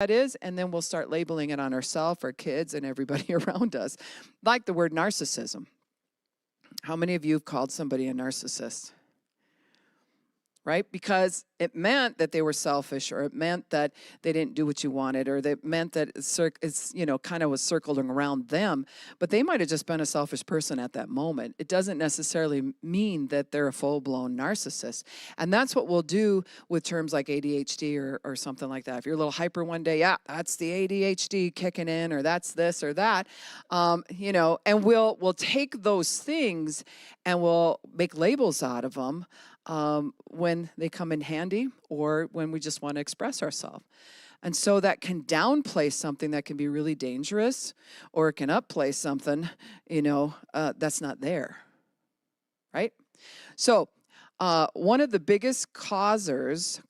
that is, and then we'll start labeling it on ourselves, our kids, and everybody around us. Like the word narcissism. How many of you have called somebody a narcissist? Right? Because it meant that they were selfish, or it meant that they didn't do what you wanted, or it meant that it's kind of was circling around them, but they might have just been a selfish person at that moment. It doesn't necessarily mean that they're a full-blown narcissist. And that's what we'll do with terms like ADHD or something like that. If you're a little hyper one day, yeah, that's the ADHD kicking in, or that's this or that, and we'll take those things and we'll make labels out of them when they come in handy, or when we just want to express ourselves. And so that can downplay something that can be really dangerous, or it can upplay something, that's not there, right? So one of the biggest causers,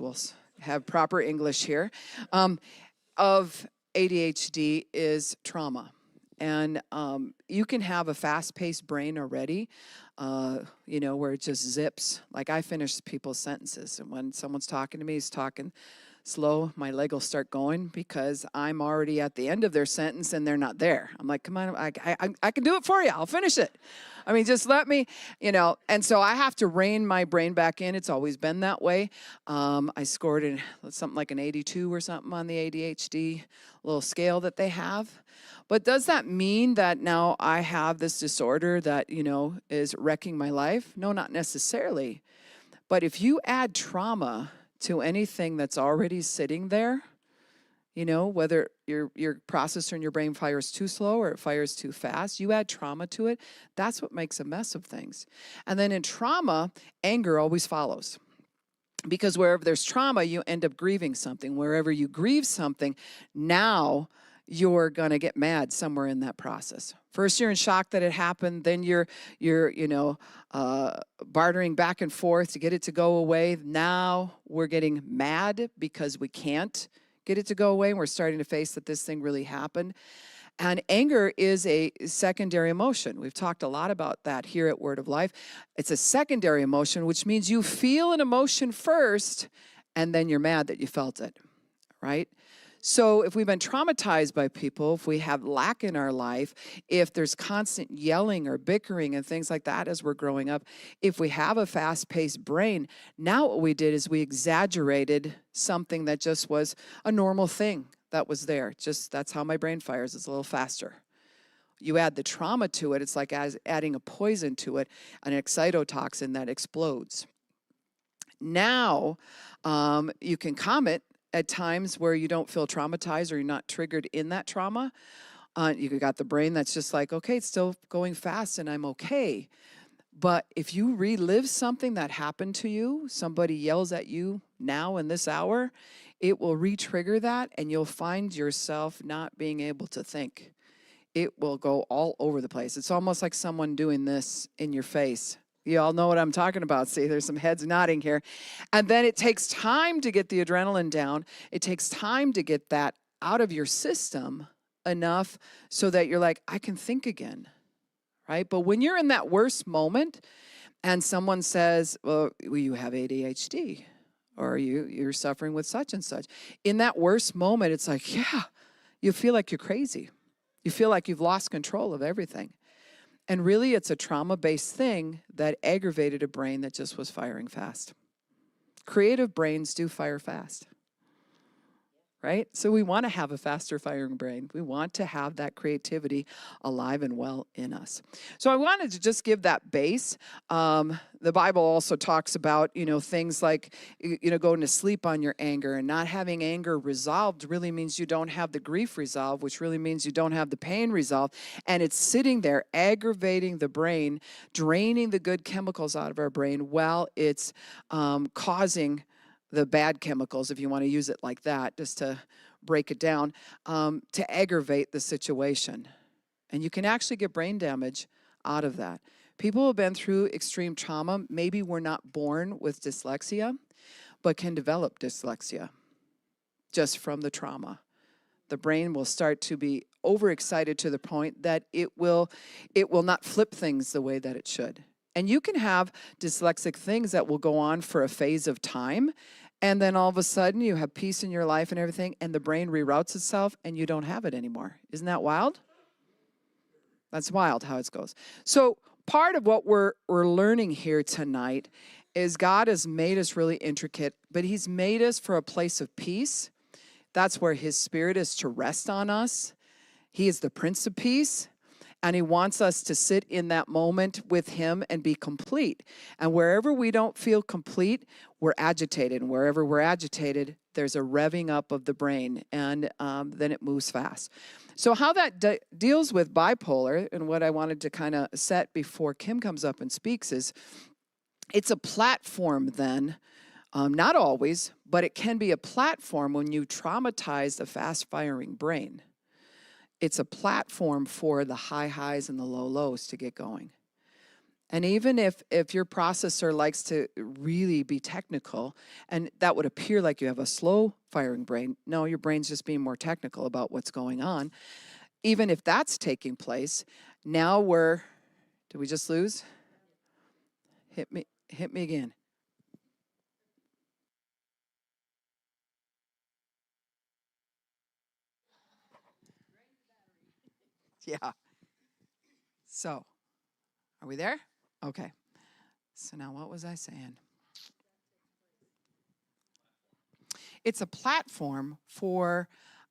we'll have proper English here, of ADHD is trauma. And you can have a fast-paced brain already, where it just zips. Like, I finish people's sentences, and when someone's talking to me, he's talking slow, my leg will start going because I'm already at the end of their sentence and they're not there. I'm like, come on, I can do it for you. I'll finish it. I mean, just let me, and so I have to rein my brain back in. It's always been that way. I scored something like an 82 or something on the ADHD little scale that they have. But does that mean that now I have this disorder that, is wrecking my life? No, not necessarily. But if you add trauma to anything that's already sitting there, whether your processor in your brain fires too slow or it fires too fast, you add trauma to it, that's what makes a mess of things. And then in trauma, anger always follows. Because wherever there's trauma, you end up grieving something. Wherever you grieve something, now you're going to get mad somewhere in that process. First, you're in shock that it happened. Then you're bartering back and forth to get it to go away. Now we're getting mad because we can't get it to go away, and we're starting to face that this thing really happened. And anger is a secondary emotion. We've talked a lot about that here at Word of Life. It's a secondary emotion, which means you feel an emotion first, and then you're mad that you felt it, right? So if we've been traumatized by people, if we have lack in our life, if there's constant yelling or bickering and things like that as we're growing up, if we have a fast-paced brain, now what we did is we exaggerated something that just was a normal thing that was there. Just that's how my brain fires. It's a little faster. You add the trauma to it, it's like adding a poison to it, an excitotoxin that explodes. Now you can comment at times where you don't feel traumatized or you're not triggered in that trauma. You got the brain that's just like, okay, it's still going fast and I'm okay. But if you relive something that happened to you, somebody yells at you now in this hour, it will re-trigger that, and you'll find yourself not being able to think. It will go all over the place. It's almost like someone doing this in your face. You all know what I'm talking about. See, there's some heads nodding here. And then it takes time to get the adrenaline down. It takes time to get that out of your system enough so that you're like, I can think again, right? But when you're in that worst moment and someone says, well, you have ADHD, or you're suffering with such and such. In that worst moment, it's like, yeah, you feel like you're crazy. You feel like you've lost control of everything. And really, it's a trauma-based thing that aggravated a brain that just was firing fast. Creative brains do fire fast, right? So we want to have a faster firing brain. We want to have that creativity alive and well in us. So I wanted to just give that base. The Bible also talks about, things like, going to sleep on your anger, and not having anger resolved really means you don't have the grief resolved, which really means you don't have the pain resolved. And it's sitting there aggravating the brain, draining the good chemicals out of our brain while it's causing the bad chemicals, if you want to use it like that, just to break it down, to aggravate the situation. And you can actually get brain damage out of that. People who have been through extreme trauma, maybe were not born with dyslexia, but can develop dyslexia just from the trauma. The brain will start to be overexcited to the point that it will not flip things the way that it should. And you can have dyslexic things that will go on for a phase of time, And then all of a sudden you have peace in your life and everything, and the brain reroutes itself and you don't have it anymore. Isn't that wild? That's wild how it goes. So part of what we're learning here tonight is God has made us really intricate, but he's made us for a place of peace. That's where his spirit is to rest on us. He is the Prince of Peace, and he wants us to sit in that moment with him and be complete. And wherever we don't feel complete, we're agitated. And wherever we're agitated, there's a revving up of the brain, and then it moves fast. So how that deals with bipolar, and what I wanted to kind of set before Kim comes up and speaks, is it's a platform then, not always, but it can be a platform when you traumatize a fast-firing brain. It's a platform for the high highs and the low lows to get going. And even if your processor likes to really be technical, and that would appear like you have a slow firing brain, no, your brain's just being more technical about what's going on. Even if that's taking place, now did we just lose? Hit me again. Yeah. So, are we there? Okay. So now what was I saying? It's a platform for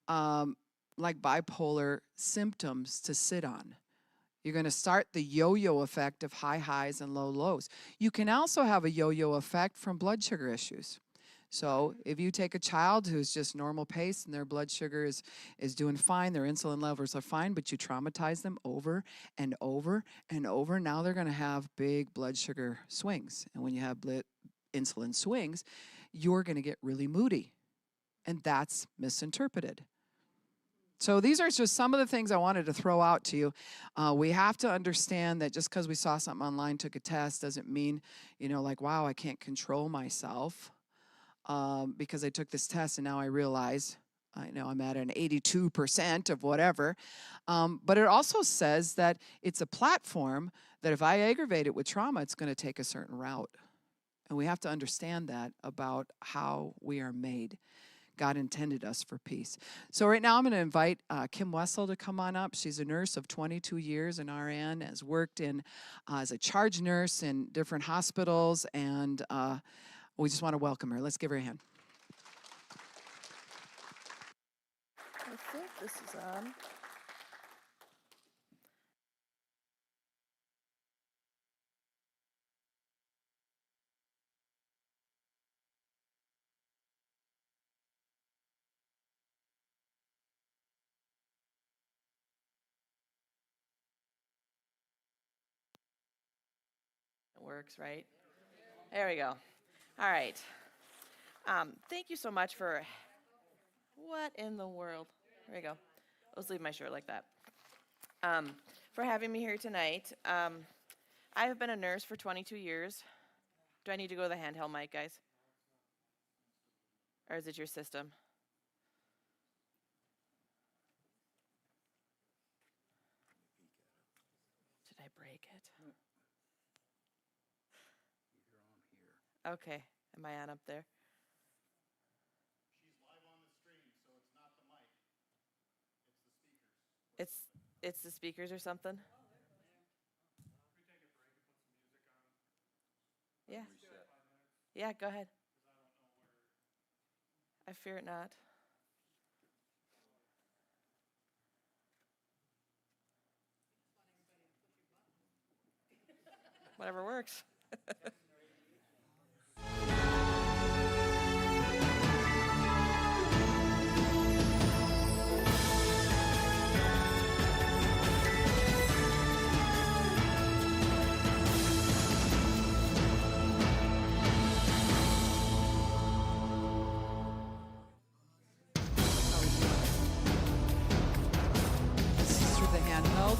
like bipolar symptoms to sit on. You're going to start the yo-yo effect of high highs and low lows. You can also have a yo-yo effect from blood sugar issues. So if you take a child who's just normal pace and their blood sugar is doing fine, their insulin levels are fine, but you traumatize them over and over and over, now they're going to have big blood sugar swings. And when you have insulin swings, you're going to get really moody. And that's misinterpreted. So these are just some of the things I wanted to throw out to you. We have to understand that just because we saw something online, took a test, doesn't mean, like, wow, I can't control myself because I took this test and now I realize, I'm at an 82% of whatever. But it also says that it's a platform that if I aggravate it with trauma, it's going to take a certain route. And we have to understand that about how we are made. God intended us for peace. So right now I'm going to invite Kim Wessel to come on up. She's a nurse of 22 years, an RN, has worked as a charge nurse in different hospitals, and we just want to welcome her. Let's give her a hand. I think this is on. It works, right? There we go. All right. Thank you so much for, what in the world? There we go. Let's leave my shirt like that. For having me here tonight. I have been a nurse for 22 years. Do I need to go to the handheld mic, guys? Or is it your system? Did I break it? Okay. Am I on up there? She's live on the stream, so it's not the mic. It's the speakers. It's the speakers or something? Can we take a break and put some music on? Yeah. Reset. 5 minutes? Yeah, go ahead. Because I don't know where. I fear it not. Whatever works. This is through the handheld.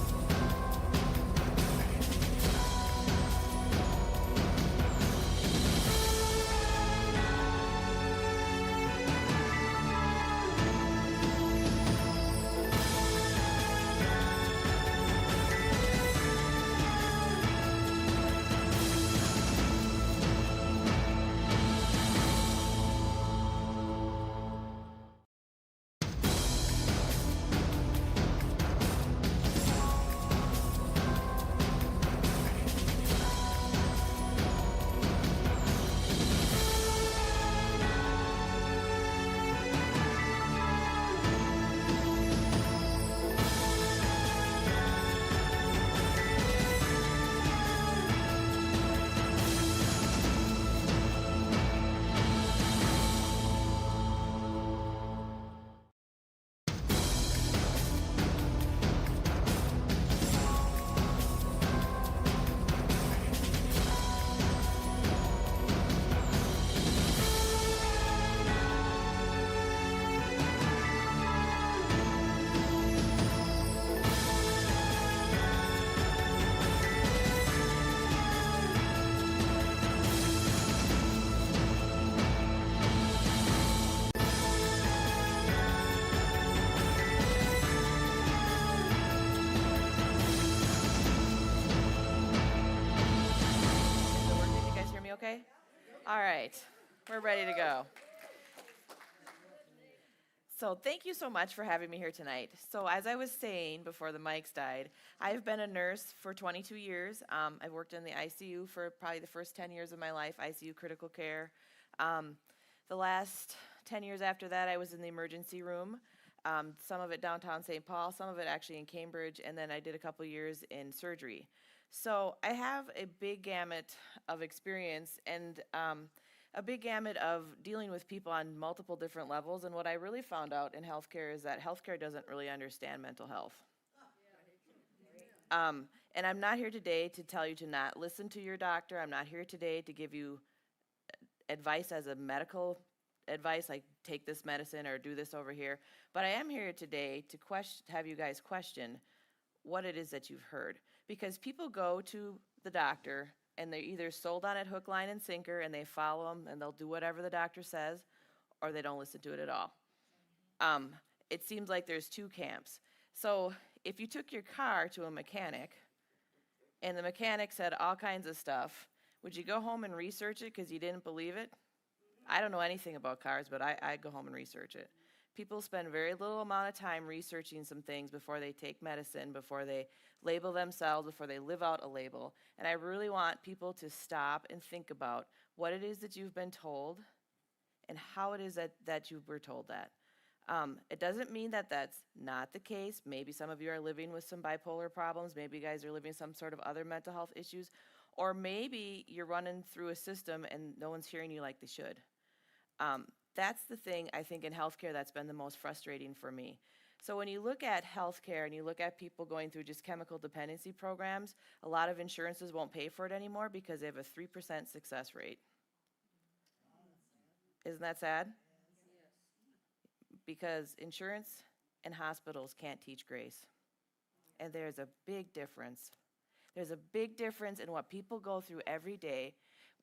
okay? All right, we're ready to go. So thank you so much for having me here tonight. So as I was saying before the mics died, I've been a nurse for 22 years. I've worked in the ICU for probably the first 10 years of my life, ICU critical care. The last 10 years after that, I was in the emergency room, some of it downtown St. Paul, some of it actually in Cambridge, and then I did a couple years in surgery. So I have a big gamut of experience and a big gamut of dealing with people on multiple different levels. And what I really found out in healthcare is that healthcare doesn't really understand mental health. And I'm not here today to tell you to not listen to your doctor. I'm not here today to give you advice as a medical advice, like take this medicine or do this over here. But I am here today to have you guys question what it is that you've heard. Because people go to the doctor and they're either sold on it hook, line, and sinker, and they follow them and they'll do whatever the doctor says, or they don't listen to it at all. It seems like there's two camps. So if you took your car to a mechanic and the mechanic said all kinds of stuff, would you go home and research it because you didn't believe it? I don't know anything about cars, but I go home and research it. People spend very little amount of time researching some things before they take medicine, before they label themselves, before they live out a label. And I really want people to stop and think about what it is that you've been told and how it is that you were told that. It doesn't mean that that's not the case. Maybe some of you are living with some bipolar problems. Maybe you guys are living some sort of other mental health issues. Or maybe you're running through a system and no one's hearing you like they should. That's the thing, I think, in healthcare that's been the most frustrating for me. So when you look at healthcare and you look at people going through just chemical dependency programs, a lot of insurances won't pay for it anymore because they have a 3% success rate. Isn't that sad? Because insurance and hospitals can't teach grace. And there's a big difference. There's a big difference in what people go through every day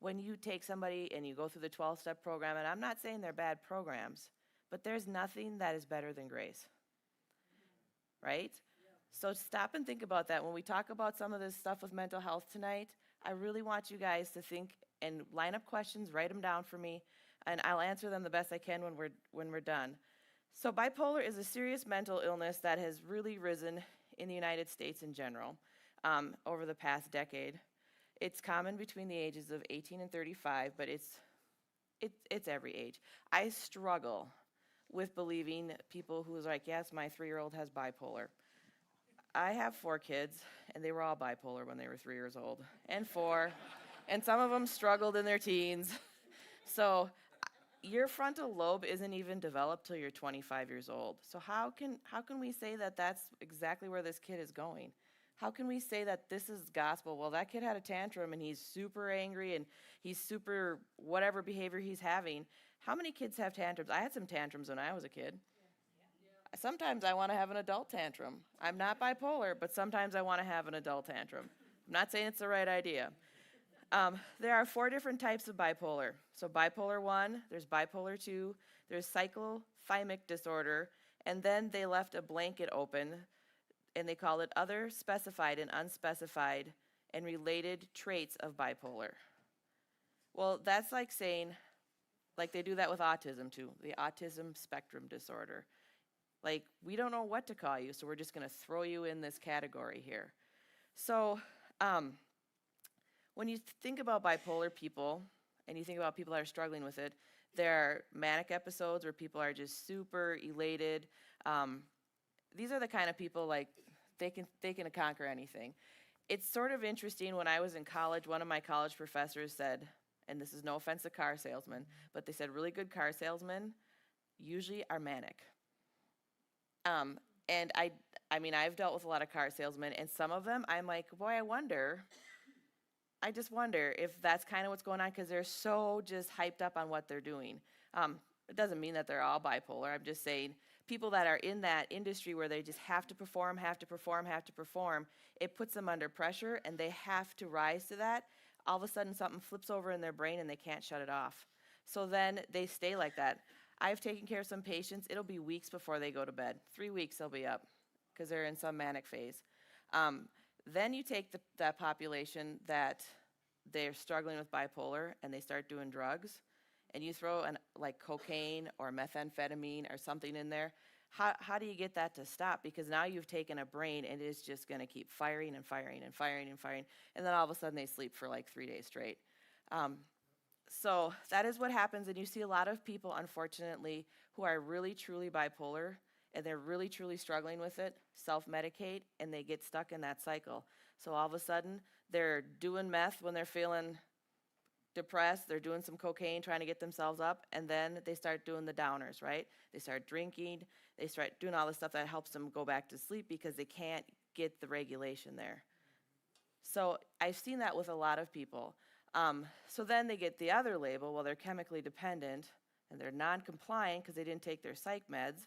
when you take somebody and you go through the 12-step program, and I'm not saying they're bad programs, but there's nothing that is better than grace, right? So stop and think about that. When we talk about some of this stuff with mental health tonight, I really want you guys to think and line up questions, write them down for me, and I'll answer them the best I can when we're done. So bipolar is a serious mental illness that has really risen in the United States in general over the past decade. It's common between the ages of 18 and 35, but it's every age. I struggle with believing people who's like, yes, my 3-year-old has bipolar. I have 4 kids, and they were all bipolar when they were 3 years old, and 4, and some of them struggled in their teens. So your frontal lobe isn't even developed till you're 25 years old. So how can we say that that's exactly where this kid is going? How can we say that this is gospel? Well, that kid had a tantrum and he's super angry and he's super whatever behavior he's having. How many kids have tantrums? I had some tantrums when I was a kid. Sometimes I want to have an adult tantrum. I'm not bipolar, but sometimes I want to have an adult tantrum. I'm not saying it's the right idea. There are 4 different types of bipolar. So bipolar 1, there's bipolar 2, there's cyclothymic disorder, and then they left a blanket open and they call it other specified and unspecified and related traits of bipolar. Well, that's like saying, like they do that with autism too, the autism spectrum disorder. Like, we don't know what to call you, so we're just gonna throw you in this category here. So, when you think about bipolar people, and you think about people that are struggling with it, there are manic episodes where people are just super elated. These are the kind of people like they can conquer anything. It's sort of interesting. When I was in college, one of my college professors said, and this is no offense to car salesmen, but they said really good car salesmen usually are manic. And I mean, I've dealt with a lot of car salesmen, and some of them, I'm like, boy, I just wonder if that's kind of what's going on, because they're so just hyped up on what they're doing. It doesn't mean that they're all bipolar. I'm just saying people that are in that industry where they just have to perform, it puts them under pressure and they have to rise to that. All of a sudden something flips over in their brain and they can't shut it off. So then they stay like that. I've taken care of some patients. It'll be weeks before they go to bed. 3 weeks they'll be up because they're in some manic phase. Then you take that population that they're struggling with bipolar and they start doing drugs, and you throw like cocaine or methamphetamine or something in there, how do you get that to stop? Because now you've taken a brain and it's just going to keep firing and firing and firing and firing, and then all of a sudden they sleep for like 3 days straight. So that is what happens, and you see a lot of people, unfortunately, who are really truly bipolar and they're really truly struggling with it, self-medicate, and they get stuck in that cycle. So all of a sudden they're doing meth when they're feeling depressed, they're doing some cocaine trying to get themselves up, and then they start doing the downers, right? They start drinking, they start doing all the stuff that helps them go back to sleep because they can't get the regulation there. So I've seen that with a lot of people. So then they get the other label, well, they're chemically dependent and they're non-compliant because they didn't take their psych meds.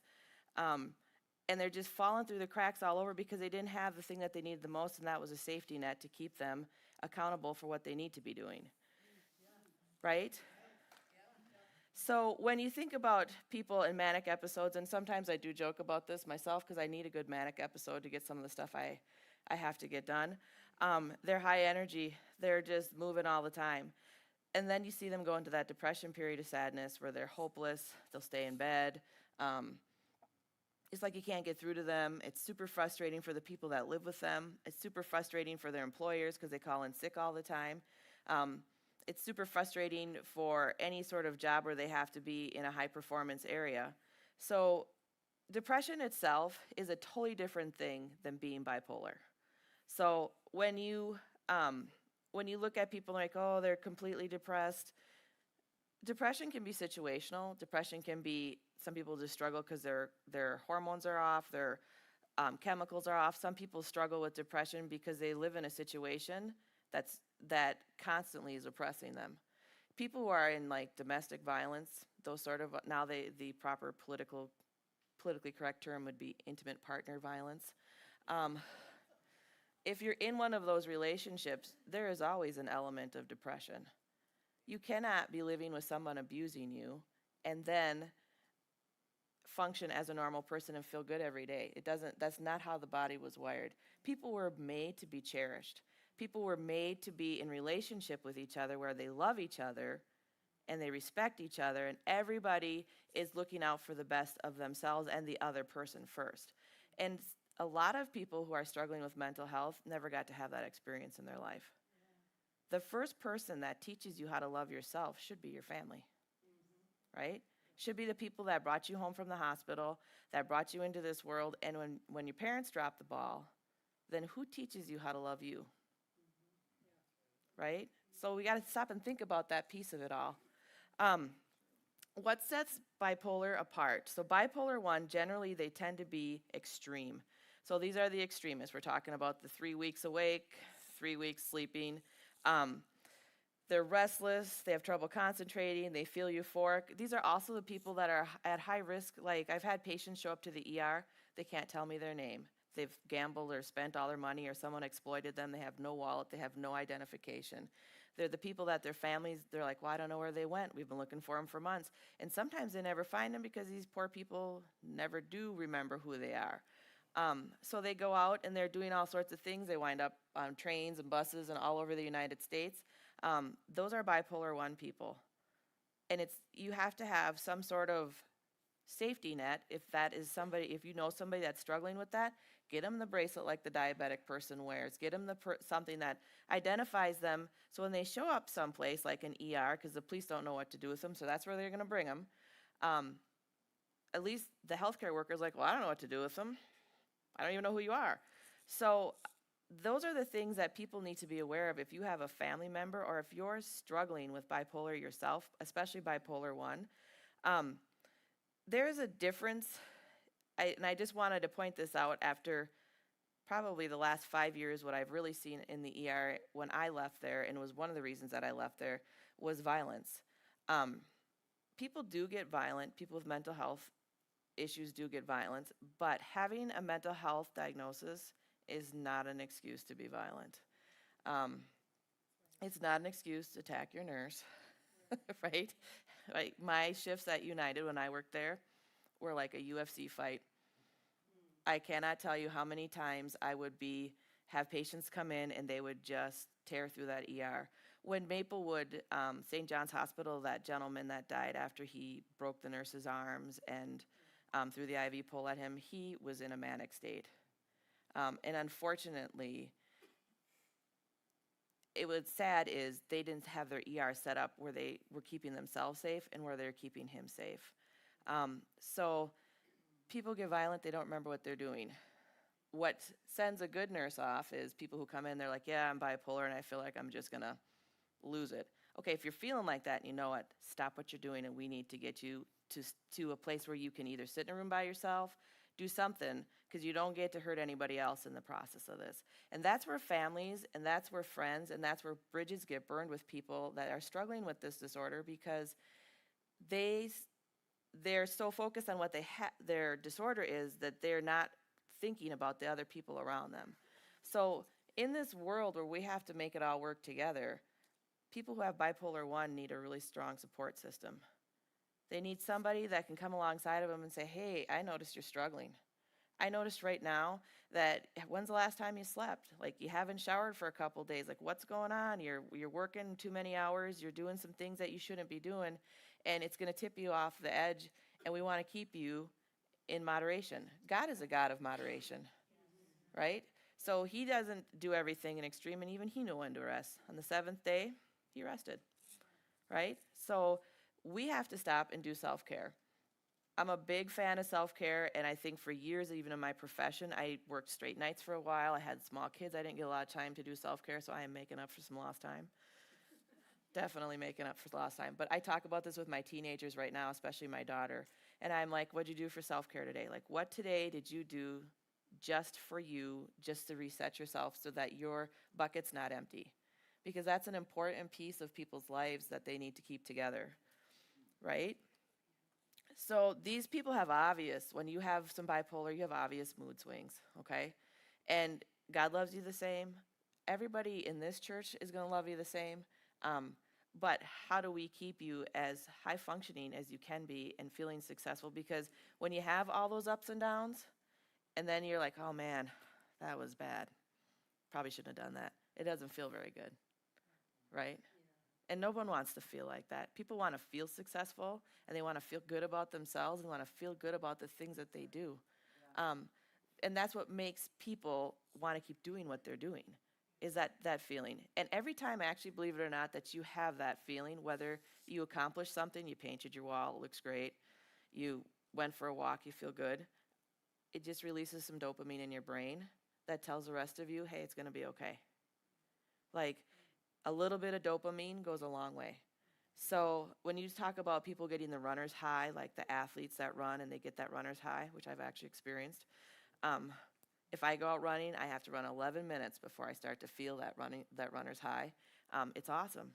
And they're just falling through the cracks all over because they didn't have the thing that they needed the most, and that was a safety net to keep them accountable for what they need to be doing. Right? So when you think about people in manic episodes, and sometimes I do joke about this myself because I need a good manic episode to get some of the stuff I have to get done. They're high energy. They're just moving all the time. And then you see them go into that depression period of sadness where they're hopeless. They'll stay in bed. It's like you can't get through to them. It's super frustrating for the people that live with them. It's super frustrating for their employers because they call in sick all the time. It's super frustrating for any sort of job where they have to be in a high performance area. So depression itself is a totally different thing than being bipolar. So when you look at people like, oh, they're completely depressed, depression can be situational. Depression can be, some people just struggle because their hormones are off, their chemicals are off. Some people struggle with depression because they live in a situation that constantly is oppressing them. People who are in like domestic violence, those sort of, now the proper politically correct term would be intimate partner violence. If you're in one of those relationships, there is always an element of depression. You cannot be living with someone abusing you and then function as a normal person and feel good every day. That's not how the body was wired. People were made to be cherished. People were made to be in relationship with each other where they love each other and they respect each other, and everybody is looking out for the best of themselves and the other person first. And a lot of people who are struggling with mental health never got to have that experience in their life. The first person that teaches you how to love yourself should be your family, right? Should be the people that brought you home from the hospital, that brought you into this world, and when your parents drop the ball, then who teaches you how to love you? Right? So we got to stop and think about that piece of it all. What sets bipolar apart? So bipolar 1, generally they tend to be extreme. So these are the extremists. We're talking about the 3 weeks awake, 3 weeks sleeping. They're restless, they have trouble concentrating, they feel euphoric. These are also the people that are at high risk. Like I've had patients show up to the ER, they can't tell me their name. They've gambled or spent all their money or someone exploited them. They have no wallet. They have no identification. They're the people that their families, they're like, well, I don't know where they went. We've been looking for them for months. And sometimes they never find them because these poor people never do remember who they are. So they go out and they're doing all sorts of things. They wind up on trains and buses and all over the United States. Those are bipolar 1 people. And you have to have some sort of safety net if you know somebody that's struggling with that. Get them the bracelet like the diabetic person wears. Get them something that identifies them so when they show up someplace like an ER, because the police don't know what to do with them, so that's where they're going to bring them. At least the healthcare worker's like, well, I don't know what to do with them. I don't even know who you are. So those are the things that people need to be aware of if you have a family member or if you're struggling with bipolar yourself, especially bipolar 1. There's a difference. And I just wanted to point this out after probably the last 5 years, what I've really seen in the ER when I left there, and it was one of the reasons that I left there, was violence. People do get violent. People with mental health issues do get violent, but having a mental health diagnosis is not an excuse to be violent. It's not an excuse to attack your nurse, right? Like my shifts at United when I worked there were like a UFC fight. I cannot tell you how many times I would have patients come in and they would just tear through that ER. when Maplewood, St. John's Hospital, that gentleman that died after he broke the nurse's arms and threw the IV pole at him, he was in a manic state. And unfortunately, it was sad is they didn't have their ER set up where they were keeping themselves safe and where they're keeping him safe. So people get violent, they don't remember what they're doing. What sends a good nurse off is people who come in, they're like, yeah, I'm bipolar and I feel like I'm just gonna lose it. Okay, if you're feeling like that and you know it, stop what you're doing and we need to get you to a place where you can either sit in a room by yourself, do something, because you don't get to hurt anybody else in the process of this. And that's where families and that's where friends and that's where bridges get burned with people that are struggling with this disorder because they're so focused on what their disorder is that they're not thinking about the other people around them. So in this world where we have to make it all work together, people who have bipolar 1 need a really strong support system. They need somebody that can come alongside of them and say, hey, I noticed you're struggling. I noticed right now that when's the last time you slept? Like you haven't showered for a couple days. Like what's going on? You're working too many hours. You're doing some things that you shouldn't be doing. And it's going to tip you off the edge. And we want to keep you in moderation. God is a God of moderation, right? So he doesn't do everything in extreme. And even he knew when to rest. On the 7th day, he rested, right? So we have to stop and do self-care. I'm a big fan of self-care, and I think for years, even in my profession, I worked straight nights for a while. I had small kids. I didn't get a lot of time to do self-care, so I am making up for some lost time. Definitely making up for lost time. But I talk about this with my teenagers right now, especially my daughter. And I'm like, what'd you do for self-care today? Like, what today did you do just for you, just to reset yourself so that your bucket's not empty? Because that's an important piece of people's lives that they need to keep together, right? So these people have when you have some bipolar, you have obvious mood swings, okay? And God loves you the same. Everybody in this church is going to love you the same. But how do we keep you as high functioning as you can be and feeling successful? Because when you have all those ups and downs, and then you're like, oh man, that was bad. Probably shouldn't have done that. It doesn't feel very good, right? And no one wants to feel like that. People want to feel successful, and they want to feel good about themselves and want to feel good about the things that they do. And that's what makes people want to keep doing what they're doing, is that feeling. And every time, actually, believe it or not, that you have that feeling, whether you accomplish something, you painted your wall, it looks great, you went for a walk, you feel good, it just releases some dopamine in your brain that tells the rest of you, hey, it's going to be okay. Like, a little bit of dopamine goes a long way. So when you talk about people getting the runner's high, like the athletes that run and they get that runner's high, which I've actually experienced, if I go out running, I have to run 11 minutes before I start to feel that runner's high. It's awesome.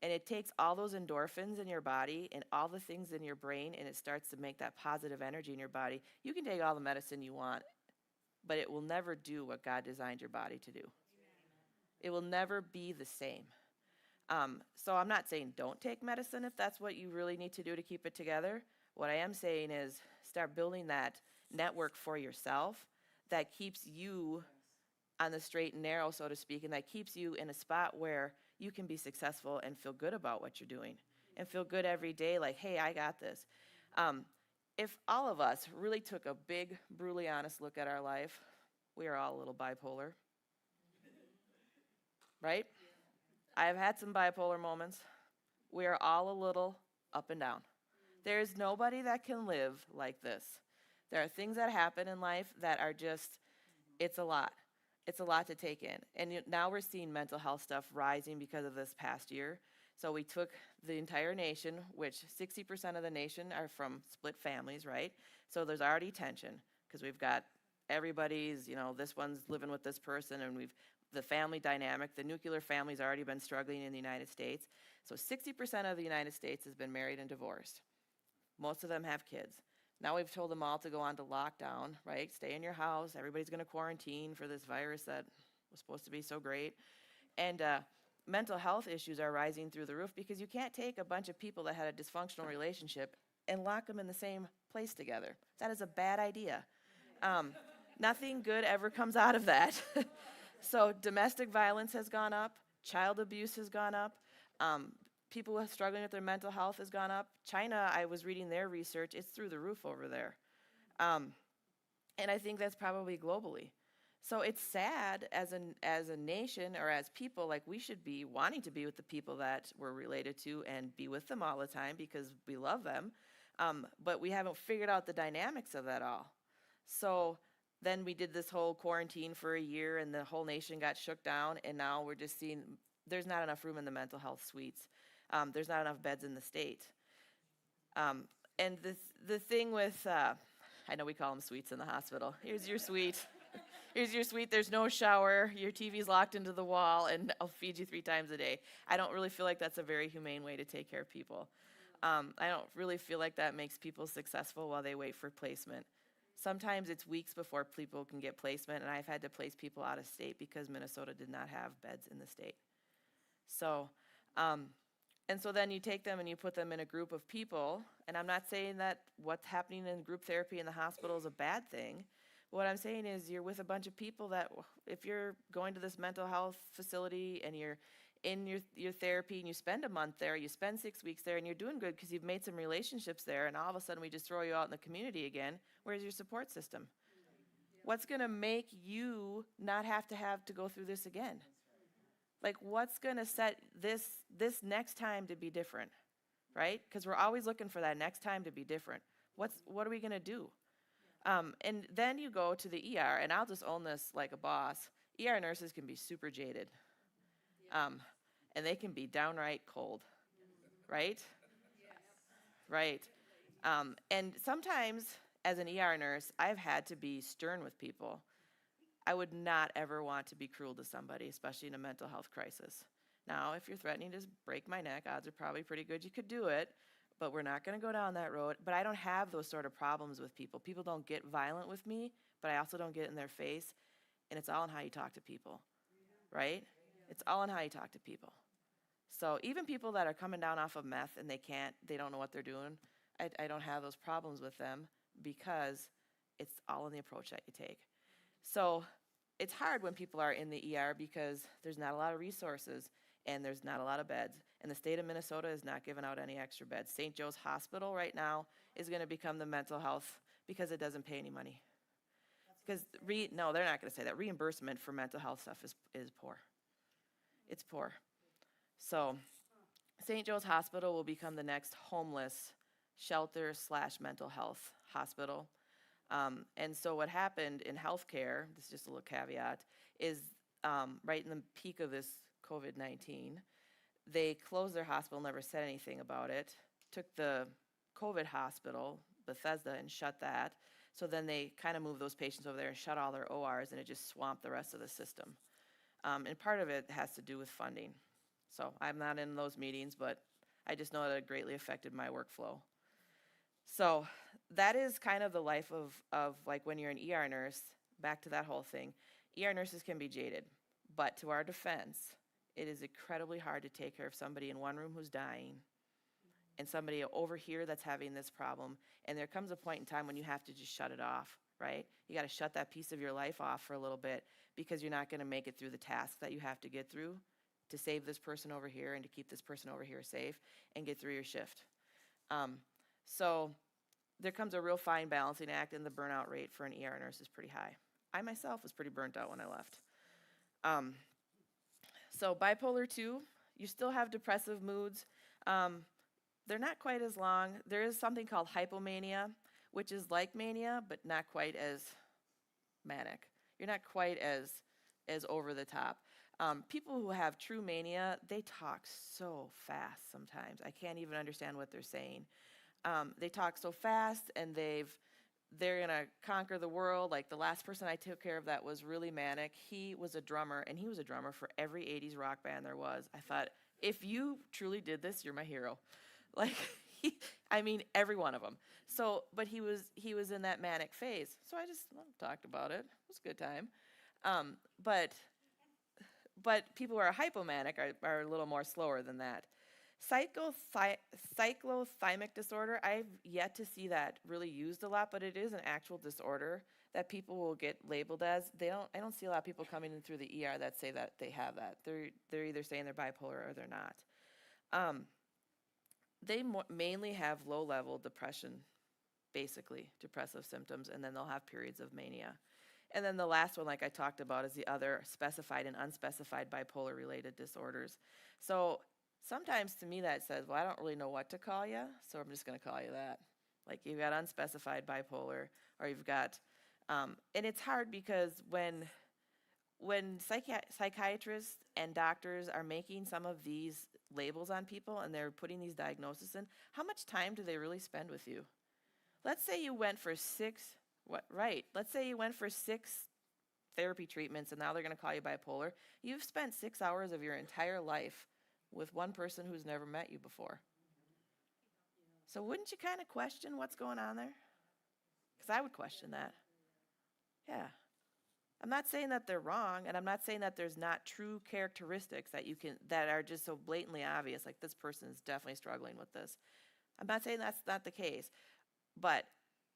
And it takes all those endorphins in your body and all the things in your brain, and it starts to make that positive energy in your body. You can take all the medicine you want, but it will never do what God designed your body to do. It will never be the same. So I'm not saying don't take medicine if that's what you really need to do to keep it together. What I am saying is start building that network for yourself that keeps you on the straight and narrow, so to speak, and that keeps you in a spot where you can be successful and feel good about what you're doing and feel good every day like, hey, I got this. If all of us really took a big, brutally honest look at our life, we are all a little bipolar. Right? I have had some bipolar moments. We are all a little up and down. There is nobody that can live like this. There are things that happen in life that are just, it's a lot. It's a lot to take in. And now we're seeing mental health stuff rising because of this past year. So we took the entire nation, which 60% of the nation are from split families, right? So there's already tension because we've got everybody's, this one's living with this person, and the family dynamic, the nuclear family's already been struggling in the United States. So 60% of the United States has been married and divorced. Most of them have kids. Now we've told them all to go on to lockdown, right? Stay in your house. Everybody's going to quarantine for this virus that was supposed to be so great. And mental health issues are rising through the roof because you can't take a bunch of people that had a dysfunctional relationship and lock them in the same place together. That is a bad idea. Nothing good ever comes out of that. So domestic violence has gone up. Child abuse has gone up. People who are struggling with their mental health has gone up. China, I was reading their research, it's through the roof over there. And I think that's probably globally. So it's sad as a nation or as people, like we should be wanting to be with the people that we're related to and be with them all the time because we love them. But we haven't figured out the dynamics of that all. So then we did this whole quarantine for a year and the whole nation got shook down. And now we're just seeing there's not enough room in the mental health suites. There's not enough beds in the state. And the thing with, I know we call them suites in the hospital. Here's your suite. Here's your suite. There's no shower. Your TV's locked into the wall, and I'll feed you 3 times a day. I don't really feel like that's a very humane way to take care of people. I don't really feel like that makes people successful while they wait for placement. Sometimes it's weeks before people can get placement, and I've had to place people out of state because Minnesota did not have beds in the state. So, and so then you take them and you put them in a group of people, and I'm not saying that what's happening in group therapy in the hospital is a bad thing. What I'm saying is you're with a bunch of people that if you're going to this mental health facility and you're in your therapy and you spend a month there, you spend 6 weeks there and you're doing good because you've made some relationships there and all of a sudden we just throw you out in the community again, where's your support system? What's gonna make you not have to go through this again? Like what's gonna set this next time to be different, right? Because we're always looking for that next time to be different. What are we gonna do? And then you go to the ER, and I'll just own this like a boss. ER nurses can be super jaded, and they can be downright cold, right? Right. And sometimes, as an ER nurse, I've had to be stern with people. I would not ever want to be cruel to somebody, especially in a mental health crisis. Now, if you're threatening to break my neck, odds are probably pretty good you could do it. But we're not going to go down that road. But I don't have those sort of problems with people. People don't get violent with me, but I also don't get in their face. And it's all in how you talk to people, right? It's all in how you talk to people. So even people that are coming down off of meth and they don't know what they're doing, I don't have those problems with them because it's all in the approach that you take. So it's hard when people are in the ER because there's not a lot of resources and there's not a lot of beds. And the state of Minnesota is not giving out any extra beds. St. Joe's Hospital right now is going to become the mental health because it doesn't pay any money. Because, no, they're not going to say that. Reimbursement for mental health stuff is poor. It's poor. So St. Joe's Hospital will become the next homeless shelter / mental health hospital. And so what happened in healthcare, this is just a little caveat, is right in the peak of this COVID-19, they closed their hospital, never said anything about it, took the COVID hospital, Bethesda, and shut that. So then they kind of moved those patients over there and shut all their ORs, and it just swamped the rest of the system. And part of it has to do with funding. So I'm not in those meetings, but I just know that it greatly affected my workflow. So that is kind of the life of like when you're an ER nurse, back to that whole thing. ER nurses can be jaded, but to our defense, it is incredibly hard to take care of somebody in one room who's dying and somebody over here that's having this problem. And there comes a point in time when you have to just shut it off, right? You got to shut that piece of your life off for a little bit because you're not going to make it through the tasks that you have to get through to save this person over here and to keep this person over here safe and get through your shift. So there comes a real fine balancing act, and the burnout rate for an ER nurse is pretty high. I myself was pretty burnt out when I left. So bipolar 2, you still have depressive moods. They're not quite as long. There is something called hypomania, which is like mania, but not quite as manic. You're not quite as over the top. People who have true mania, they talk so fast sometimes. I can't even understand what they're saying. They talk so fast, and they're gonna conquer the world. Like the last person I took care of that was really manic, he was a drummer, and he was a drummer for every 80s rock band there was. I thought, if you truly did this, you're my hero. Like, every one of them. So, but he was in that manic phase. So I just talked about it. It was a good time. But people who are hypomanic are a little more slower than that. Cyclothymic disorder, I've yet to see that really used a lot, but it is an actual disorder that people will get labeled as. I don't see a lot of people coming in through the ER that say that they have that. They're either saying they're bipolar or they're not. They mainly have low-level depression, basically, depressive symptoms, and then they'll have periods of mania. And then the last one, like I talked about, is the other specified and unspecified bipolar-related disorders. So sometimes to me that says, well, I don't really know what to call you, so I'm just going to call you that. Like you've got unspecified bipolar, or you've got, and it's hard because when psychiatrists and doctors are making some of these labels on people and they're putting these diagnoses in, how much time do they really spend with you? Let's say you went for let's say you went for 6 therapy treatments and now they're going to call you bipolar. You've spent 6 hours of your entire life with one person who's never met you before. So wouldn't you kind of question what's going on there? Because I would question that. Yeah. I'm not saying that they're wrong, and I'm not saying that there's not true characteristics that are just so blatantly obvious, like this person is definitely struggling with this. I'm not saying that's not the case, but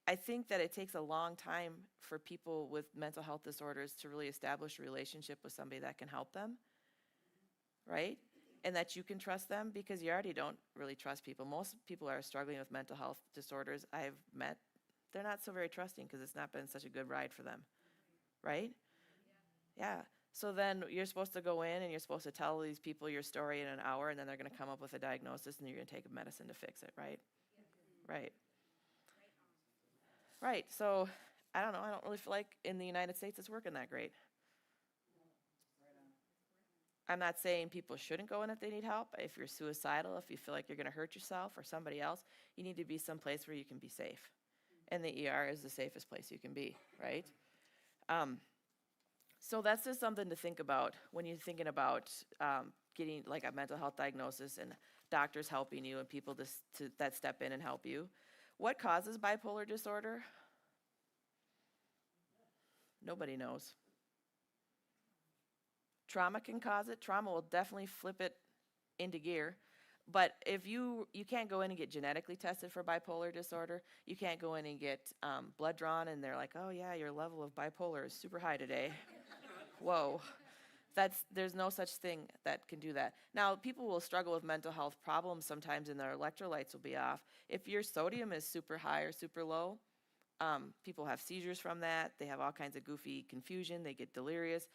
I think that it takes a long time for people with mental health disorders to really establish a relationship with somebody that can help them, right? And that you can trust them, because you already don't really trust people. Most people are struggling with mental health disorders I've met, they're not so very trusting because it's not been such a good ride for them. Right? Yeah. So then you're supposed to go in and you're supposed to tell these people your story in an hour, and then they're going to come up with a diagnosis and you're going to take a medicine to fix it, right? Right. Right. So I don't know. I don't really feel like in the United States it's working that great. I'm not saying people shouldn't go in if they need help. If you're suicidal, if you feel like you're going to hurt yourself or somebody else, you need to be someplace where you can be safe. And the ER is the safest place you can be, right? So that's just something to think about when you're thinking about getting like a mental health diagnosis and doctors helping you and people that step in and help you. What causes bipolar disorder? Nobody knows. Trauma can cause it. Trauma will definitely flip it into gear. But if you can't go in and get genetically tested for bipolar disorder, you can't go in and get blood drawn and they're like, oh yeah, your level of bipolar is super high today. Whoa. There's no such thing that can do that. Now, people will struggle with mental health problems sometimes and their electrolytes will be off. If your sodium is super high or super low, people have seizures from that. They have all kinds of goofy confusion. They get delirious.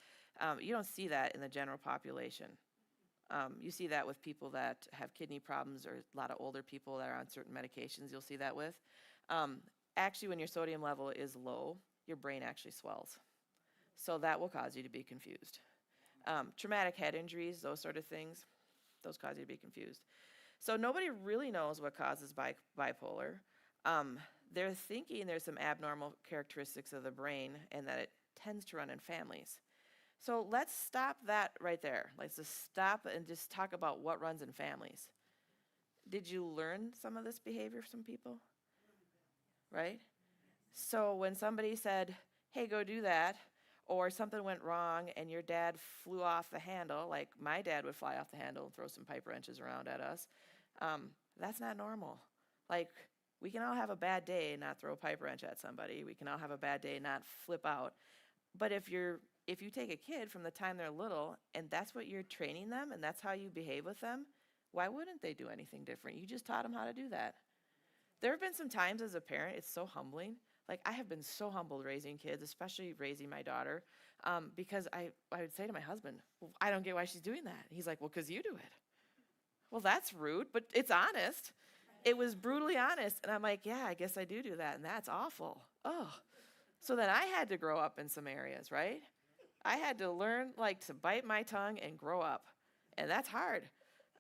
You don't see that in the general population. You see that with people that have kidney problems, or a lot of older people that are on certain medications you'll see that with. Actually, when your sodium level is low, your brain actually swells. So that will cause you to be confused. Traumatic head injuries, those sort of things, those cause you to be confused. So nobody really knows what causes bipolar. They're thinking there's some abnormal characteristics of the brain and that it tends to run in families. So let's stop that right there. Let's just stop and just talk about what runs in families. Did you learn some of this behavior from people? Right? So when somebody said, hey, go do that, or something went wrong and your dad flew off the handle, like my dad would fly off the handle and throw some pipe wrenches around at us, that's not normal. Like, we can all have a bad day and not throw a pipe wrench at somebody. We can all have a bad day and not flip out. But if you take a kid from the time they're little and that's what you're training them and that's how you behave with them, why wouldn't they do anything different? You just taught them how to do that. There have been some times as a parent, it's so humbling. Like, I have been so humbled raising kids, especially raising my daughter, because I would say to my husband, well, I don't get why she's doing that. He's like, well, because you do it. Well, that's rude, but it's honest. It was brutally honest. And I'm like, yeah, I guess I do that, and that's awful. Oh. So then I had to grow up in some areas, right? I had to learn, like, to bite my tongue and grow up. And that's hard.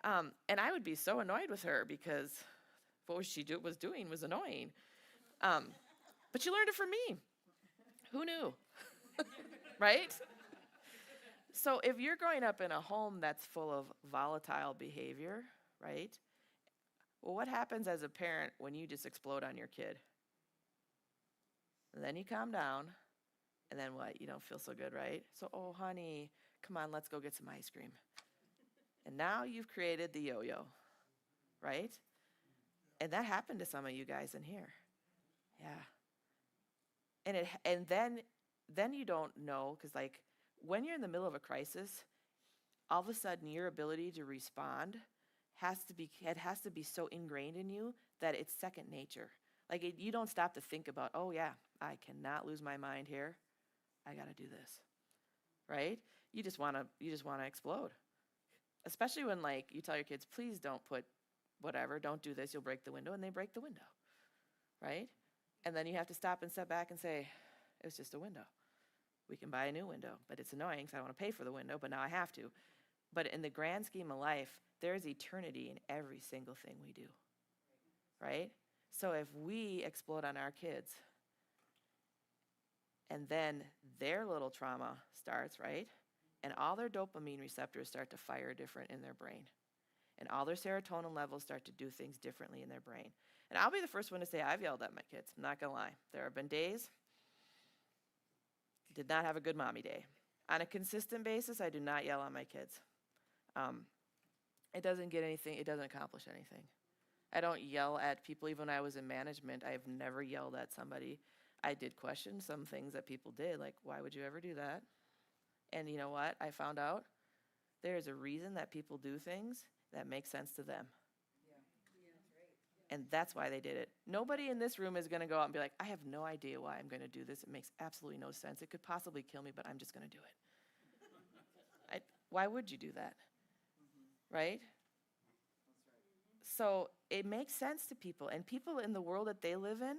And I would be so annoyed with her because what she was doing was annoying. But she learned it from me. Who knew? Right? So if you're growing up in a home that's full of volatile behavior, right? Well, what happens as a parent when you just explode on your kid? And then you calm down, and then what? You don't feel so good, right? So, oh, honey, come on, let's go get some ice cream. And now you've created the yo-yo, right? And that happened to some of you guys in here. Yeah. And then you don't know, because like when you're in the middle of a crisis, all of a sudden your ability to respond it has to be so ingrained in you that it's second nature. Like you don't stop to think about, oh yeah, I cannot lose my mind here. I got to do this, right? You just want to explode. Especially when like you tell your kids, please don't put whatever, don't do this, you'll break the window, and they break the window, right? And then you have to stop and step back and say, it's just a window. We can buy a new window, but it's annoying because I don't want to pay for the window, but now I have to. But in the grand scheme of life, there is eternity in every single thing we do, right? So if we explode on our kids, and then their little trauma starts, right? And all their dopamine receptors start to fire different in their brain. And all their serotonin levels start to do things differently in their brain. And I'll be the first one to say I've yelled at my kids. I'm not going to lie. There have been days, did not have a good mommy day. On a consistent basis, I do not yell at my kids. It doesn't get anything, it doesn't accomplish anything. I don't yell at people. Even when I was in management, I've never yelled at somebody. I did question some things that people did, like, why would you ever do that? And you know what? I found out there's a reason that people do things that make sense to them. And that's why they did it. Nobody in this room is going to go out and be like, I have no idea why I'm going to do this. It makes absolutely no sense. It could possibly kill me, but I'm just going to do it. Why would you do that? Right? So it makes sense to people. And people in the world that they live in,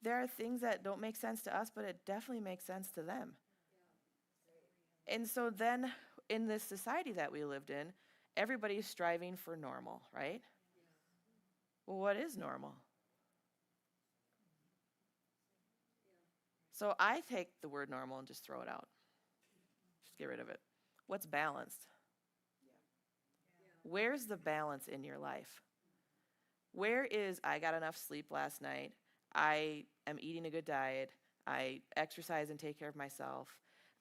there are things that don't make sense to us, but it definitely makes sense to them. And so then in this society that we lived in, everybody's striving for normal, right? Well, what is normal? So I take the word normal and just throw it out. Just get rid of it. What's balanced? Where's the balance in your life? Where is, I got enough sleep last night, I am eating a good diet, I exercise and take care of myself.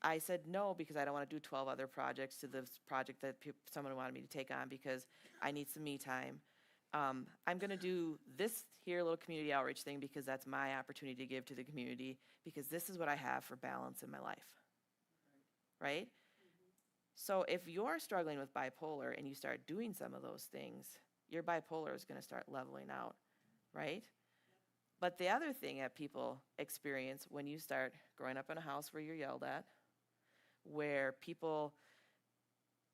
I said no because I don't want to do 12 other projects to this project that someone wanted me to take on because I need some me time. I'm going to do this here little community outreach thing because that's my opportunity to give to the community because this is what I have for balance in my life, right? So if you're struggling with bipolar and you start doing some of those things, your bipolar is going to start leveling out, right? But the other thing that people experience when you start growing up in a house where you're yelled at, where people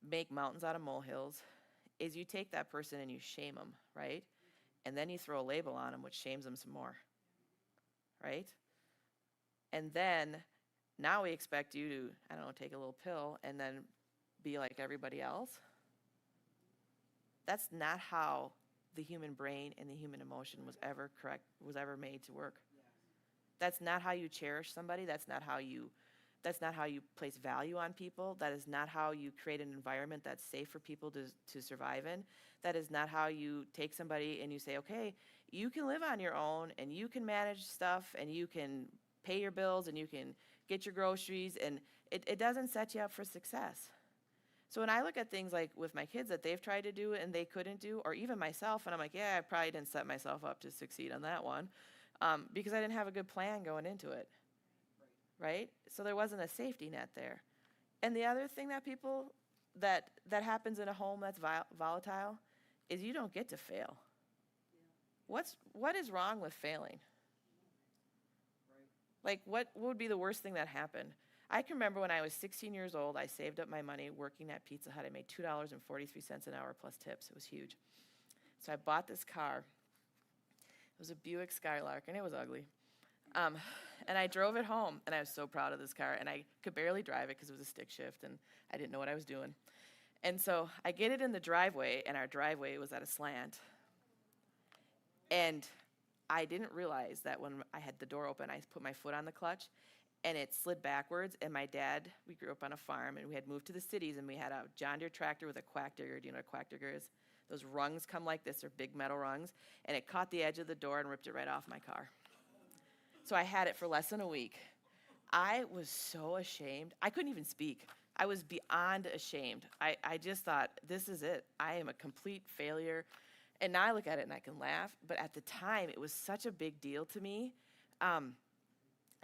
make mountains out of molehills, is you take that person and you shame them, right? And then you throw a label on them, which shames them some more, right? And then now we expect you to, I don't know, take a little pill and then be like everybody else. That's not how the human brain and the human emotion was ever made to work. That's not how you cherish somebody. That's not how you place value on people. That is not how you create an environment that's safe for people to survive in. That is not how you take somebody and you say, okay, you can live on your own and you can manage stuff and you can pay your bills and you can get your groceries, and it doesn't set you up for success. So when I look at things like with my kids that they've tried to do and they couldn't do, or even myself, and I'm like, yeah, I probably didn't set myself up to succeed on that one because I didn't have a good plan going into it, right? So there wasn't a safety net there. And the other thing that people, that happens in a home that's volatile is you don't get to fail. What is wrong with failing? Like, what would be the worst thing that happened? I can remember when I was 16 years old, I saved up my money working at Pizza Hut. I made $2.43 an hour plus tips. It was huge. So I bought this car. It was a Buick Skylark, and it was ugly. And I drove it home, and I was so proud of this car. And I could barely drive it because it was a stick shift, and I didn't know what I was doing. And so I get it in the driveway, and our driveway was at a slant. And I didn't realize that when I had the door open, I put my foot on the clutch, and it slid backwards. And my dad, we grew up on a farm, and we had moved to the cities, and we had a John Deere tractor with a quack digger. Do you know what a quack digger is? Those rungs come like this. They're big metal rungs. And it caught the edge of the door and ripped it right off my car. So I had it for less than a week. I was so ashamed. I couldn't even speak. I was beyond ashamed. I just thought, this is it. I am a complete failure. And now I look at it and I can laugh. But at the time, it was such a big deal to me. And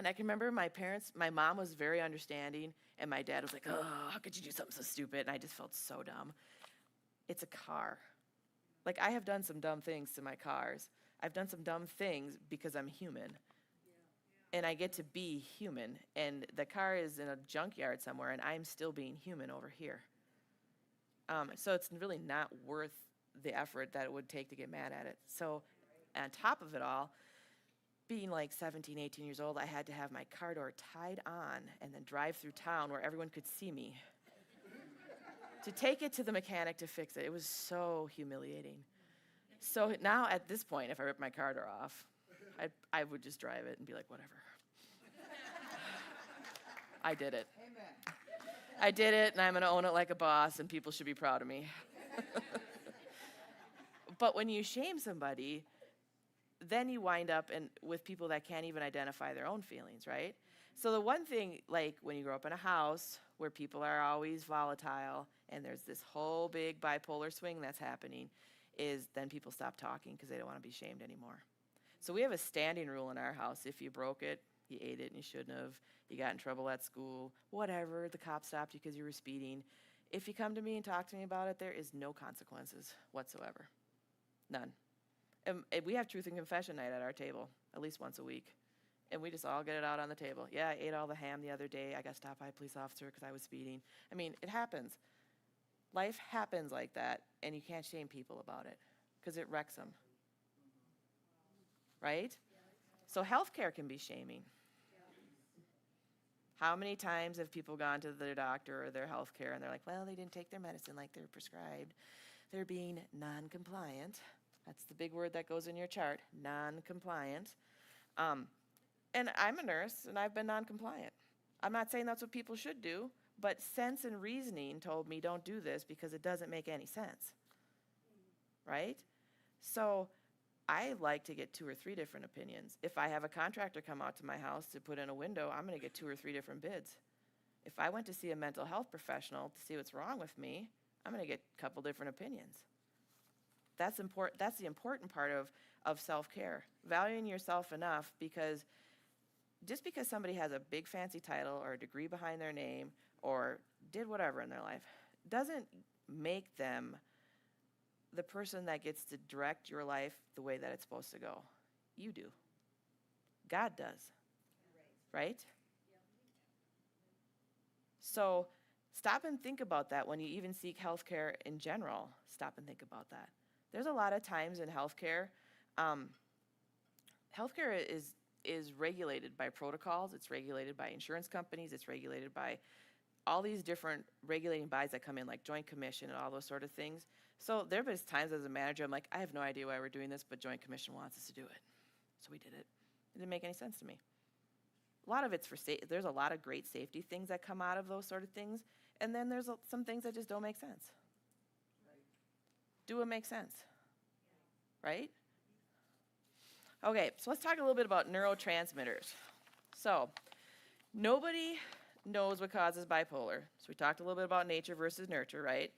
I can remember my mom was very understanding, and my dad was like, oh, how could you do something so stupid? And I just felt so dumb. It's a car. Like, I have done some dumb things to my cars. I've done some dumb things because I'm human. And I get to be human. And the car is in a junkyard somewhere, and I'm still being human over here. So it's really not worth the effort that it would take to get mad at it. So on top of it all, being like 17, 18 years old, I had to have my car door tied on and then drive through town where everyone could see me to take it to the mechanic to fix it. It was so humiliating. So now at this point, if I rip my car door off, I would just drive it and be like, whatever. I did it. Amen. I did it, and I'm going to own it like a boss, and people should be proud of me. But when you shame somebody, then you wind up with people that can't even identify their own feelings, right? So the one thing, like when you grow up in a house where people are always volatile and there's this whole big bipolar swing that's happening, is then people stop talking because they don't want to be shamed anymore. So we have a standing rule in our house. If you broke it, you ate it and you shouldn't have, you got in trouble at school, whatever, the cop stopped you because you were speeding. If you come to me and talk to me about it, there is no consequences whatsoever. None. And we have truth and confession night at our table at least once a week. And we just all get it out on the table. Yeah, I ate all the ham the other day. I got stopped by a police officer because I was speeding. I mean, it happens. Life happens like that, and you can't shame people about it because it wrecks them. Right? So healthcare can be shaming. How many times have people gone to their doctor or their healthcare and they're like, well, they didn't take their medicine like they're prescribed. They're being non-compliant. That's the big word that goes in your chart, non-compliant. And I'm a nurse, and I've been non-compliant. I'm not saying that's what people should do, but sense and reasoning told me don't do this because it doesn't make any sense, right? So I like to get 2 or 3 different opinions. If I have a contractor come out to my house to put in a window, I'm going to get 2 or 3 different bids. If I went to see a mental health professional to see what's wrong with me, I'm going to get a couple different opinions. That's important. That's the important part of self-care. Valuing yourself enough, because just because somebody has a big fancy title or a degree behind their name or did whatever in their life doesn't make them the person that gets to direct your life the way that it's supposed to go. You do. God does. Right? So stop and think about that when you even seek healthcare in general. Stop and think about that. There's a lot of times in healthcare, healthcare is regulated by protocols. It's regulated by insurance companies. It's regulated by all these different regulating bodies that come in, like Joint Commission and all those sort of things. So there have been times as a manager, I'm like, I have no idea why we're doing this, but Joint Commission wants us to do it. So we did it. It didn't make any sense to me. A lot of it's for safety. There's a lot of great safety things that come out of those sort of things. And then there's some things that just don't make sense. Do it make sense? Right? Okay, so let's talk a little bit about neurotransmitters. So nobody knows what causes bipolar. So we talked a little bit about nature versus nurture, right?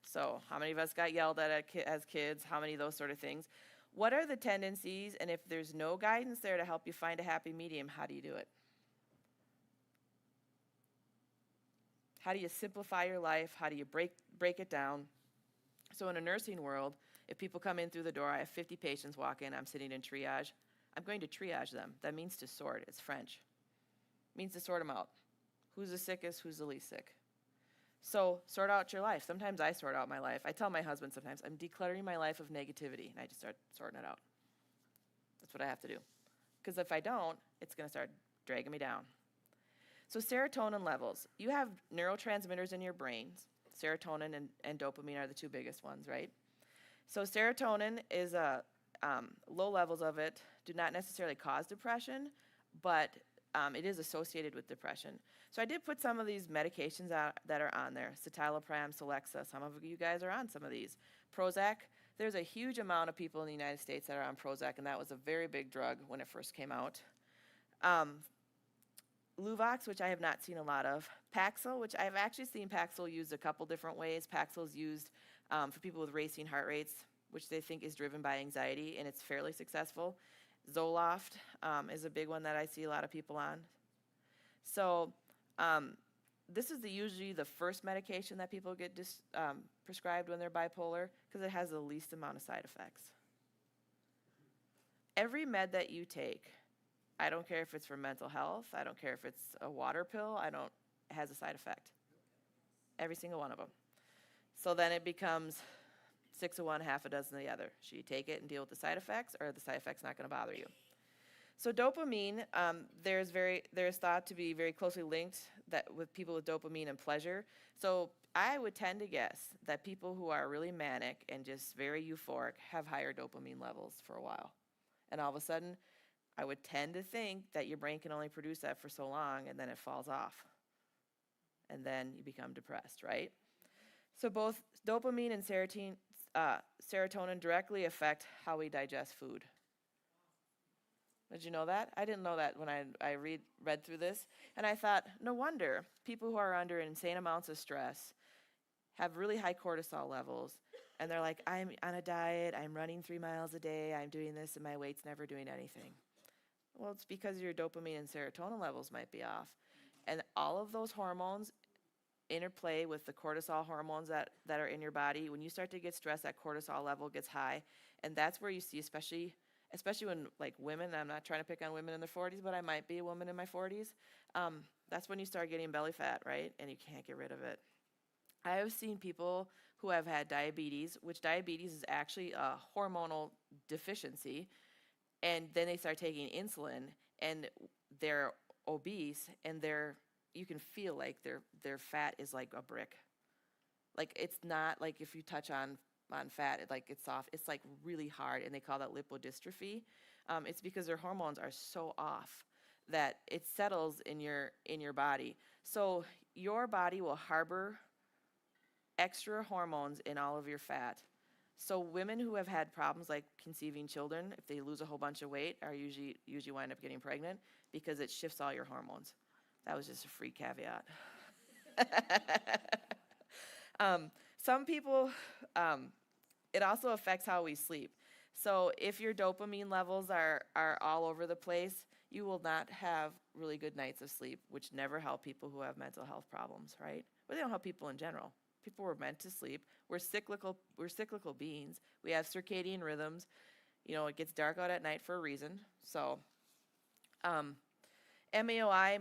So how many of us got yelled at as kids? How many of those sort of things? What are the tendencies? And if there's no guidance there to help you find a happy medium, how do you do it? How do you simplify your life? How do you break it down? So in a nursing world, if people come in through the door, I have 50 patients walk in, I'm sitting in triage. I'm going to triage them. That means to sort. It's French. It means to sort them out. Who's the sickest? Who's the least sick? So sort out your life. Sometimes I sort out my life. I tell my husband sometimes, I'm decluttering my life of negativity, and I just start sorting it out. That's what I have to do. Because if I don't, it's going to start dragging me down. So serotonin levels. You have neurotransmitters in your brains. Serotonin and dopamine are the 2 biggest ones, right? So serotonin is low levels of it do not necessarily cause depression, but it is associated with depression. So I did put some of these medications out that are on there. Citalopram, Celexa, some of you guys are on some of these. Prozac, there's a huge amount of people in the United States that are on Prozac, and that was a very big drug when it first came out. Luvox, which I have not seen a lot of. Paxil, which I've actually seen Paxil used a couple different ways. Paxil is used for people with racing heart rates, which they think is driven by anxiety, and it's fairly successful. Zoloft is a big one that I see a lot of people on. So this is usually the first medication that people get prescribed when they're bipolar because it has the least amount of side effects. Every med that you take, I don't care if it's for mental health, I don't care if it's a water pill, it has a side effect. Every single one of them. So then it becomes 6 of one, half a dozen of the other. Should you take it and deal with the side effects, or are the side effects not going to bother you? So dopamine, there's thought to be very closely linked with people with dopamine and pleasure. So I would tend to guess that people who are really manic and just very euphoric have higher dopamine levels for a while. And all of a sudden, I would tend to think that your brain can only produce that for so long, and then it falls off. And then you become depressed, right? So both dopamine and serotonin directly affect how we digest food. Did you know that? I didn't know that when I read through this. And I thought, no wonder people who are under insane amounts of stress have really high cortisol levels. And they're like, I'm on a diet, I'm running 3 miles a day, I'm doing this, and my weight's never doing anything. Well, it's because your dopamine and serotonin levels might be off. And all of those hormones interplay with the cortisol hormones that are in your body. When you start to get stressed, that cortisol level gets high. And that's where you see, especially when like women, I'm not trying to pick on women in their 40s, but I might be a woman in my 40s. That's when you start getting belly fat, right? And you can't get rid of it. I have seen people who have had diabetes, which diabetes is actually a hormonal deficiency, and then they start taking insulin, and they're obese, and you can feel like their fat is like a brick. Like, it's not like if you touch on fat, it's soft. It's like really hard, and they call that lipodystrophy. It's because their hormones are so off that it settles in your body. So your body will harbor extra hormones in all of your fat. So women who have had problems like conceiving children, if they lose a whole bunch of weight, are usually wind up getting pregnant because it shifts all your hormones. That was just a free caveat. Some people, it also affects how we sleep. So if your dopamine levels are all over the place, you will not have really good nights of sleep, which never help people who have mental health problems, right? But they don't help people in general. People were meant to sleep. We're cyclical beings. We have circadian rhythms. You know, it gets dark out at night for a reason. So MAOI,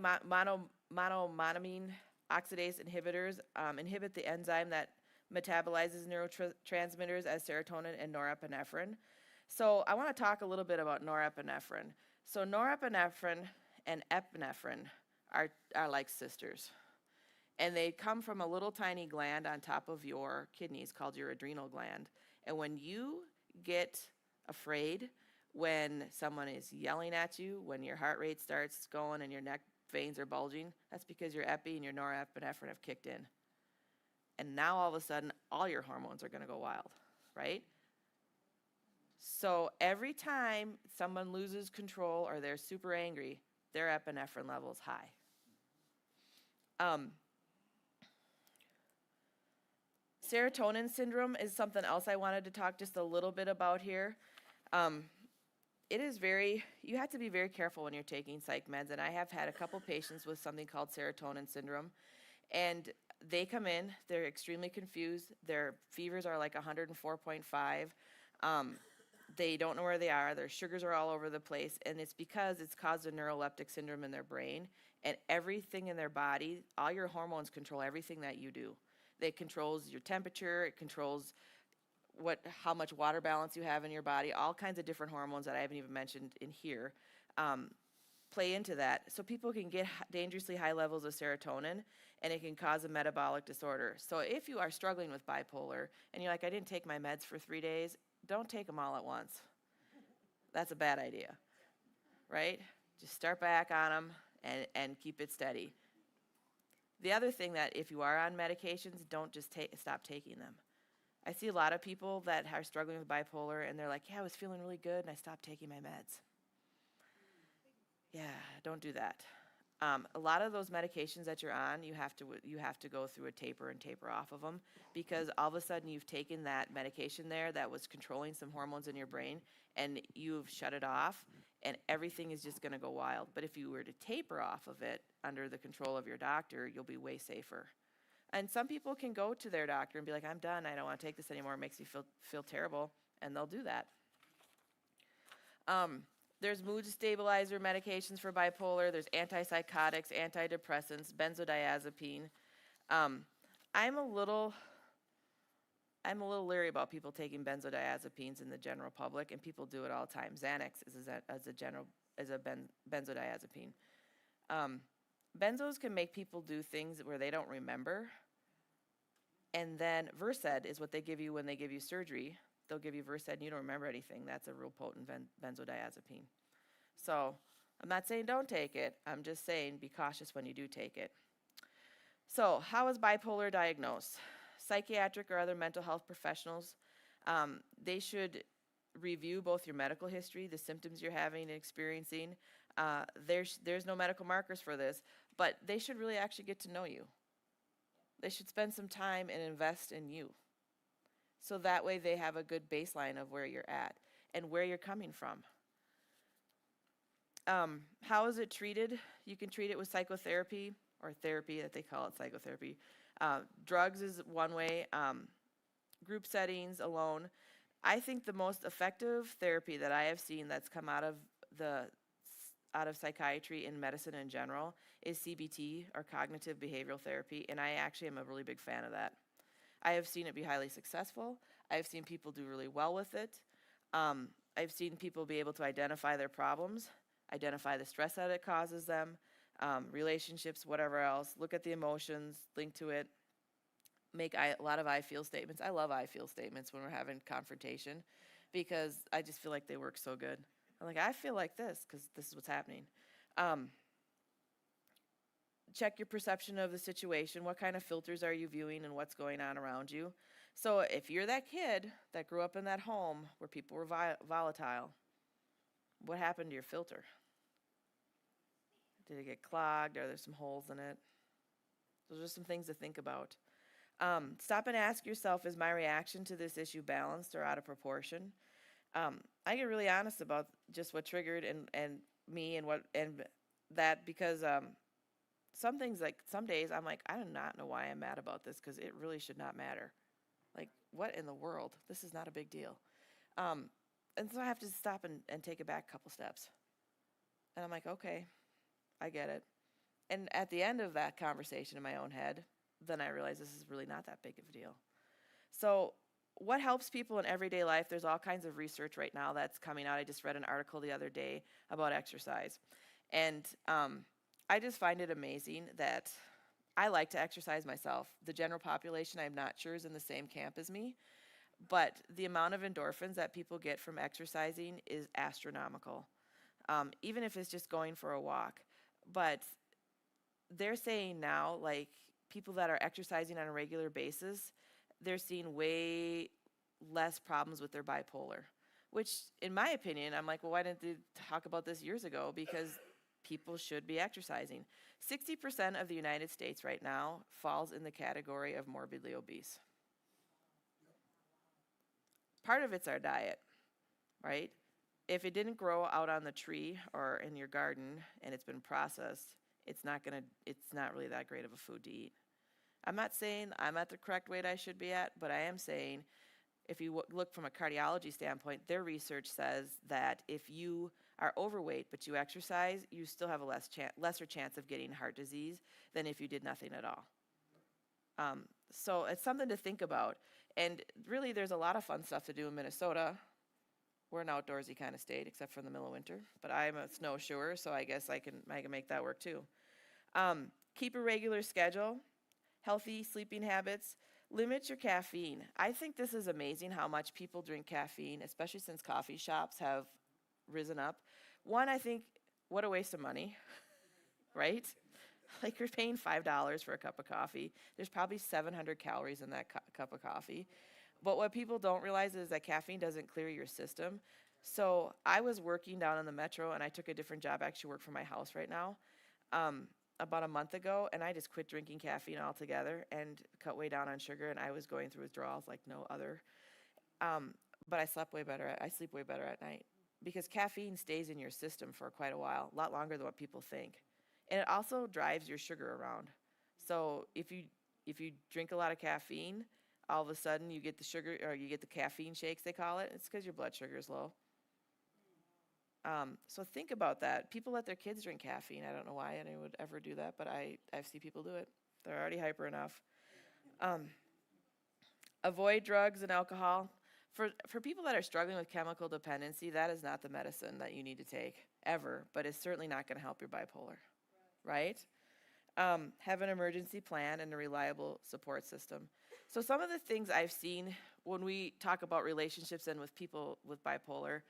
monoamine oxidase inhibitors, inhibit the enzyme that metabolizes neurotransmitters as serotonin and norepinephrine. So I want to talk a little bit about norepinephrine. So norepinephrine and epinephrine are like sisters. And they come from a little tiny gland on top of your kidneys called your adrenal gland. And when you get afraid, when someone is yelling at you, when your heart rate starts going and your neck veins are bulging, that's because your epi and your norepinephrine have kicked in. And now all of a sudden, all your hormones are going to go wild, right? So every time someone loses control or they're super angry, their epinephrine level's high. Serotonin syndrome is something else I wanted to talk just a little bit about here. You have to be very careful when you're taking psych meds, and I have had a couple patients with something called serotonin syndrome, and they come in, they're extremely confused, their fevers are like 104.5, they don't know where they are, their sugars are all over the place, and it's because it's caused a neuroleptic syndrome in their brain, and everything in their body, all your hormones control everything that you do. It controls your temperature, it controls how much water balance you have in your body, all kinds of different hormones that I haven't even mentioned in here play into that. So people can get dangerously high levels of serotonin, and it can cause a metabolic disorder. So if you are struggling with bipolar, and you're like, I didn't take my meds for 3 days, don't take them all at once. That's a bad idea, right? Just start back on them and keep it steady. The other thing that if you are on medications, don't just stop taking them. I see a lot of people that are struggling with bipolar, and they're like, yeah, I was feeling really good, and I stopped taking my meds. Yeah, don't do that. A lot of those medications that you're on, you have to go through a taper and taper off of them, because all of a sudden you've taken that medication there that was controlling some hormones in your brain, and you've shut it off, and everything is just going to go wild. But if you were to taper off of it, under the control of your doctor, you'll be way safer. And some people can go to their doctor and be like, I'm done. I don't want to take this anymore. It makes me feel terrible. And they'll do that. There's mood stabilizer medications for bipolar. There's antipsychotics, antidepressants, benzodiazepine. I'm a little leery about people taking benzodiazepines in the general public, and people do it all the time. Xanax is a benzodiazepine. Benzos can make people do things where they don't remember. And then Versed is what they give you when they give you surgery. They'll give you Versed and you don't remember anything. That's a real potent benzodiazepine. So I'm not saying don't take it. I'm just saying be cautious when you do take it. So how is bipolar diagnosed? Psychiatric or other mental health professionals, they should review both your medical history, the symptoms you're having and experiencing. There's no medical markers for this, but they should really actually get to know you. They should spend some time and invest in you. So that way they have a good baseline of where you're at and where you're coming from. How is it treated? You can treat it with psychotherapy or therapy, that they call it psychotherapy. Drugs is one way. Group settings alone. I think the most effective therapy that I have seen that's come out of psychiatry and medicine in general is CBT, or cognitive behavioral therapy, and I actually am a really big fan of that. I have seen it be highly successful. I've seen people do really well with it. I've seen people be able to identify their problems, identify the stress that it causes them, relationships, whatever else, look at the emotions, link to it, make a lot of I feel statements. I love I feel statements when we're having confrontation because I just feel like they work so good. I'm like, I feel like this because this is what's happening. Check your perception of the situation. What kind of filters are you viewing and what's going on around you? So if you're that kid that grew up in that home where people were volatile, what happened to your filter? Did it get clogged? Are there some holes in it? Those are some things to think about. Stop and ask yourself, is my reaction to this issue balanced or out of proportion? I get really honest about just what triggered and me and that because some things, like some days I'm like, I do not know why I'm mad about this because it really should not matter. Like, what in the world? This is not a big deal. And so I have to stop and take it back a couple steps. And I'm like, okay, I get it. And at the end of that conversation in my own head, then I realize this is really not that big of a deal. So what helps people in everyday life? There's all kinds of research right now that's coming out. I just read an article the other day about exercise. And I just find it amazing that I like to exercise myself. The general population, I'm not sure, is in the same camp as me. But the amount of endorphins that people get from exercising is astronomical, even if it's just going for a walk. But they're saying now, like, people that are exercising on a regular basis, they're seeing way less problems with their bipolar, which, in my opinion, I'm like, well, why didn't they talk about this years ago? Because people should be exercising. 60% of the United States right now falls in the category of morbidly obese. Part of it's our diet, right? If it didn't grow out on the tree or in your garden and it's been processed, it's not really that great of a food to eat. I'm not saying I'm at the correct weight I should be at, but I am saying if you look from a cardiology standpoint, their research says that if you are overweight but you exercise, you still have a lesser chance of getting heart disease than if you did nothing at all. So it's something to think about. And really, there's a lot of fun stuff to do in Minnesota. We're an outdoorsy kind of state, except for in the middle of winter. But I'm a snowshoer, so I guess I can make that work too. Keep a regular schedule, healthy sleeping habits, limit your caffeine. I think this is amazing how much people drink caffeine, especially since coffee shops have risen up. One, I think, what a waste of money, right? Like, you're paying $5 for a cup of coffee. There's probably 700 calories in that cup of coffee. But what people don't realize is that caffeine doesn't clear your system. So I was working down in the metro, and I took a different job. I actually work from my house right now, about a month ago, and I just quit drinking caffeine altogether and cut way down on sugar, and I was going through withdrawals like no other. But I sleep way better at night because caffeine stays in your system for quite a while, a lot longer than what people think. And it also drives your sugar around. So if you drink a lot of caffeine, all of a sudden you get the sugar, or you get the caffeine shakes, they call it. It's because your blood sugar is low. So think about that. People let their kids drink caffeine. I don't know why anyone would ever do that, but I've seen people do it. They're already hyper enough. Avoid drugs and alcohol. For people that are struggling with chemical dependency, that is not the medicine that you need to take ever, but it's certainly not going to help your bipolar, right? Have an emergency plan and a reliable support system. So some of the things I've seen when we talk about relationships and with people with bipolar,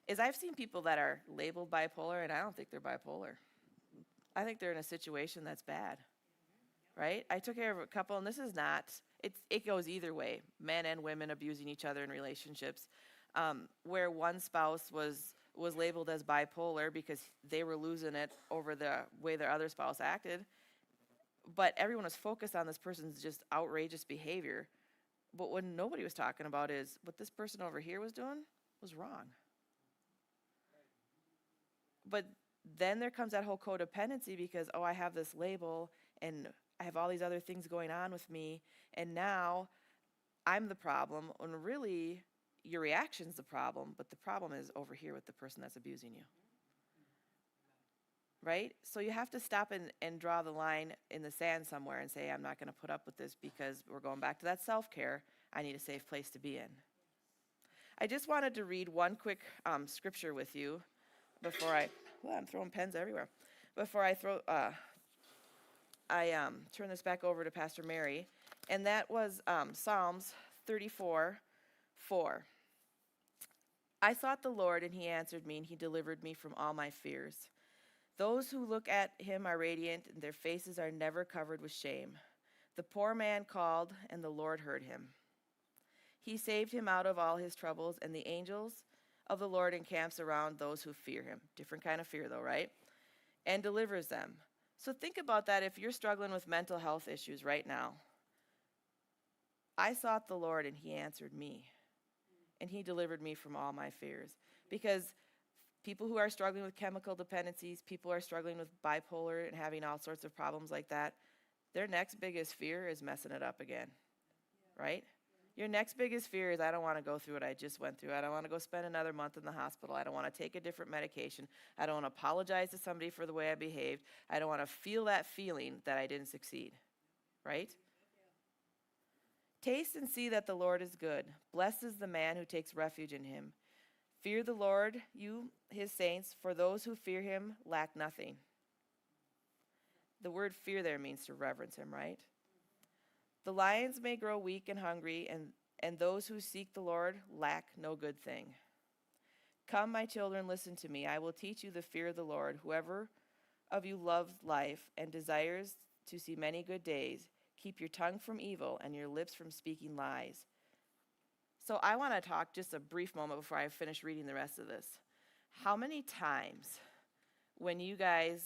is I've seen people that are labeled bipolar, and I don't think they're bipolar. I think they're in a situation that's bad, right? I took care of a couple, and this is not, it goes either way, men and women abusing each other in relationships, where one spouse was labeled as bipolar because they were losing it over the way their other spouse acted, but everyone was focused on this person's just outrageous behavior. But what nobody was talking about is what this person over here was doing was wrong. But then there comes that whole codependency because, oh, I have this label and I have all these other things going on with me, and now I'm the problem, when really your reaction's the problem, but the problem is over here with the person that's abusing you. Right? So you have to stop and draw the line in the sand somewhere and say, I'm not going to put up with this because we're going back to that self-care. I need a safe place to be in. I just wanted to read one quick scripture with you before I'm throwing pens everywhere. Before I turn this back over to Pastor Mary, and that was Psalms 34:4. I sought the Lord, and he answered me, and he delivered me from all my fears. Those who look at him are radiant, and their faces are never covered with shame. The poor man called, and the Lord heard him. He saved him out of all his troubles, and the angels of the Lord encamps around those who fear him. Different kind of fear, though, right? And delivers them. So think about that if you're struggling with mental health issues right now. I sought the Lord, and he answered me, and he delivered me from all my fears. Because people who are struggling with chemical dependencies, people who are struggling with bipolar and having all sorts of problems like that, their next biggest fear is messing it up again, right? Your next biggest fear is, I don't want to go through what I just went through. I don't want to go spend another month in the hospital. I don't want to take a different medication. I don't want to apologize to somebody for the way I behaved. I don't want to feel that feeling that I didn't succeed, right? Taste and see that the Lord is good. Blessed is the man who takes refuge in him. Fear the Lord, you, his saints, for those who fear him lack nothing. The word fear there means to reverence him, right? The lions may grow weak and hungry, and those who seek the Lord lack no good thing. Come, my children, listen to me. I will teach you the fear of the Lord. Whoever of you loves life and desires to see many good days, keep your tongue from evil and your lips from speaking lies. So I want to talk just a brief moment before I finish reading the rest of this. How many times when you guys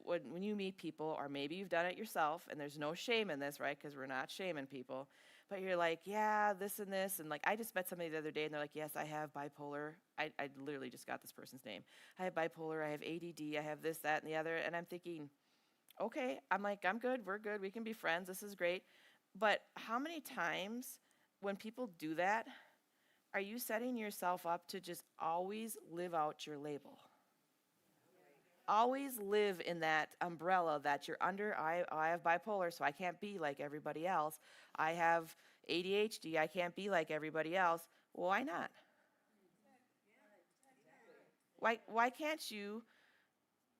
when you meet people, or maybe you've done it yourself, and there's no shame in this, right? Because we're not shaming people, but you're like, yeah, this and this, and like I just met somebody the other day, and they're like, yes, I have bipolar. I literally just got this person's name. I have bipolar. I have ADD. I have this, that, and the other, and I'm thinking, okay, I'm like, I'm good. We're good. We can be friends. This is great. But how many times when people do that, are you setting yourself up to just always live out your label? Always live in that umbrella that you're under. I have bipolar, so I can't be like everybody else. I have ADHD, I can't be like everybody else. Well, why not? Why can't you?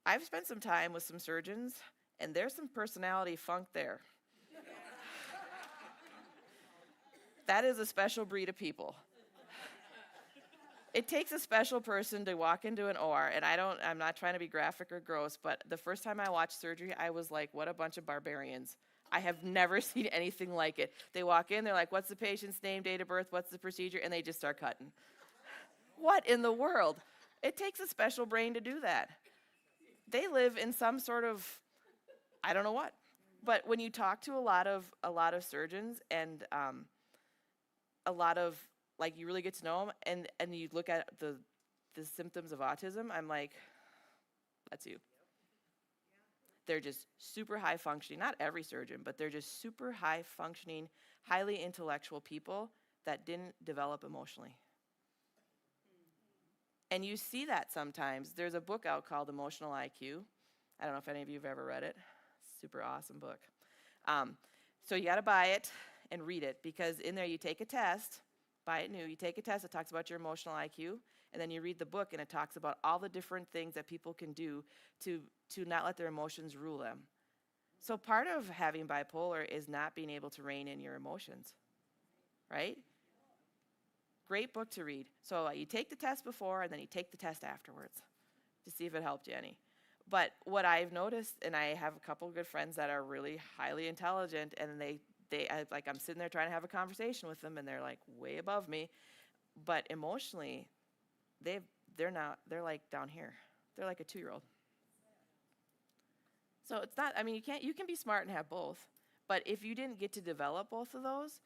I've spent some time with some surgeons, and there's some personality funk there. That is a special breed of people. It takes a special person to walk into an OR, and I'm not trying to be graphic or gross, but the first time I watched surgery, I was like, what a bunch of barbarians. I have never seen anything like it. They walk in, they're like, what's the patient's name, date of birth, what's the procedure, and they just start cutting. What in the world? It takes a special brain to do that. They live in some sort of, I don't know what. But when you talk to a lot of surgeons and a lot of, like, you really get to know them, and you look at the symptoms of autism, I'm like, that's you. They're just super high functioning, not every surgeon, but they're just super high functioning, highly intellectual people that didn't develop emotionally. And you see that sometimes. There's a book out called Emotional IQ. I don't know if any of you have ever read it. Super awesome book. So you got to buy it and read it, because in there you take a test, buy it new, you take a test that talks about your emotional IQ, and then you read the book and it talks about all the different things that people can do to not let their emotions rule them. So part of having bipolar is not being able to rein in your emotions, right? Great book to read. So you take the test before and then you take the test afterwards to see if it helped you any. But what I've noticed, and I have a couple of good friends that are really highly intelligent, and I'm sitting there trying to have a conversation with them, and they're like way above me, but emotionally, they're like down here. They're like a 2-year-old. So it's not, I mean, you can be smart and have both, but if you didn't get to develop both of those,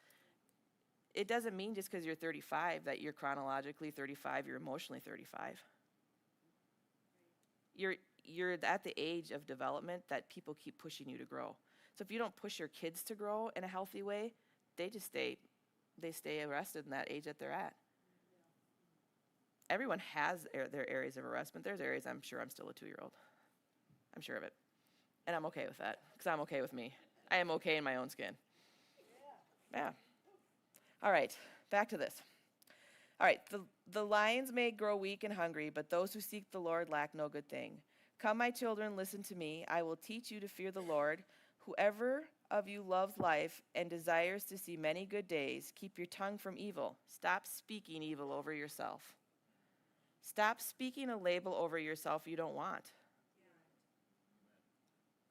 it doesn't mean just because you're 35 that you're chronologically 35, you're emotionally 35. You're at the age of development that people keep pushing you to grow. So if you don't push your kids to grow in a healthy way, they stay arrested in that age that they're at. Everyone has their areas of arrestment. There's areas I'm sure I'm still a 2-year-old. I'm sure of it. And I'm okay with that, because I'm okay with me. I am okay in my own skin. Yeah. All right, back to this. All right, the lions may grow weak and hungry, but those who seek the Lord lack no good thing. Come, my children, listen to me. I will teach you to fear the Lord. Whoever of you loves life and desires to see many good days, keep your tongue from evil. Stop speaking evil over yourself. Stop speaking a label over yourself you don't want.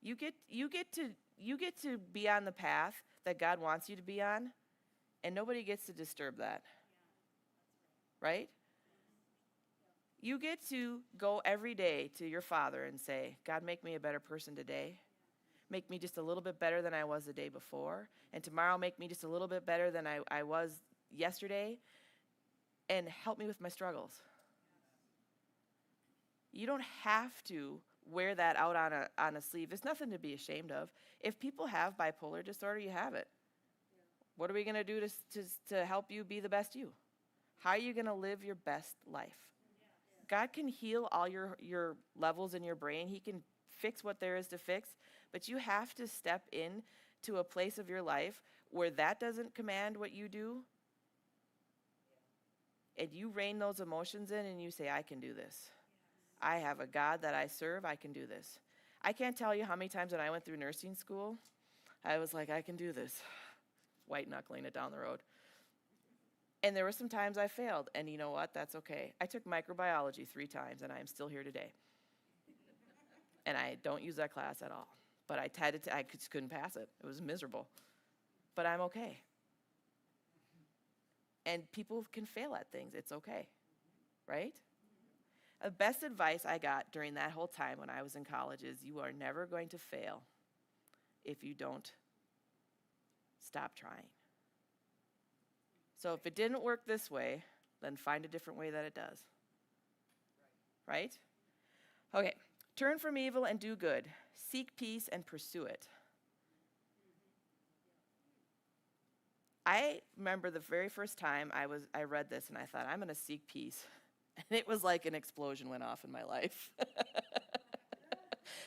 You get to be on the path that God wants you to be on, and nobody gets to disturb that. Right? You get to go every day to your Father and say, God, make me a better person today. Make me just a little bit better than I was the day before. And tomorrow make me just a little bit better than I was yesterday. And help me with my struggles. You don't have to wear that out on a sleeve. There's nothing to be ashamed of. If people have bipolar disorder, you have it. What are we going to do to help you be the best you? How are you going to live your best life? God can heal all your levels in your brain. He can fix what there is to fix, but you have to step in to a place of your life where that doesn't command what you do, and you rein those emotions in and you say, I can do this. I have a God that I serve. I can do this. I can't tell you how many times when I went through nursing school, I was like, I can do this. White knuckling it down the road. And there were some times I failed, and you know what? That's okay. I took microbiology 3 times, and I am still here today. And I don't use that class at all. But I just couldn't pass it. It was miserable. But I'm okay. And people can fail at things. It's okay. Right? The best advice I got during that whole time when I was in college is you are never going to fail if you don't stop trying. So if it didn't work this way, then find a different way that it does. Right? Okay. Turn from evil and do good. Seek peace and pursue it. I remember the very first time I read this and I thought, I'm going to seek peace. And it was like an explosion went off in my life.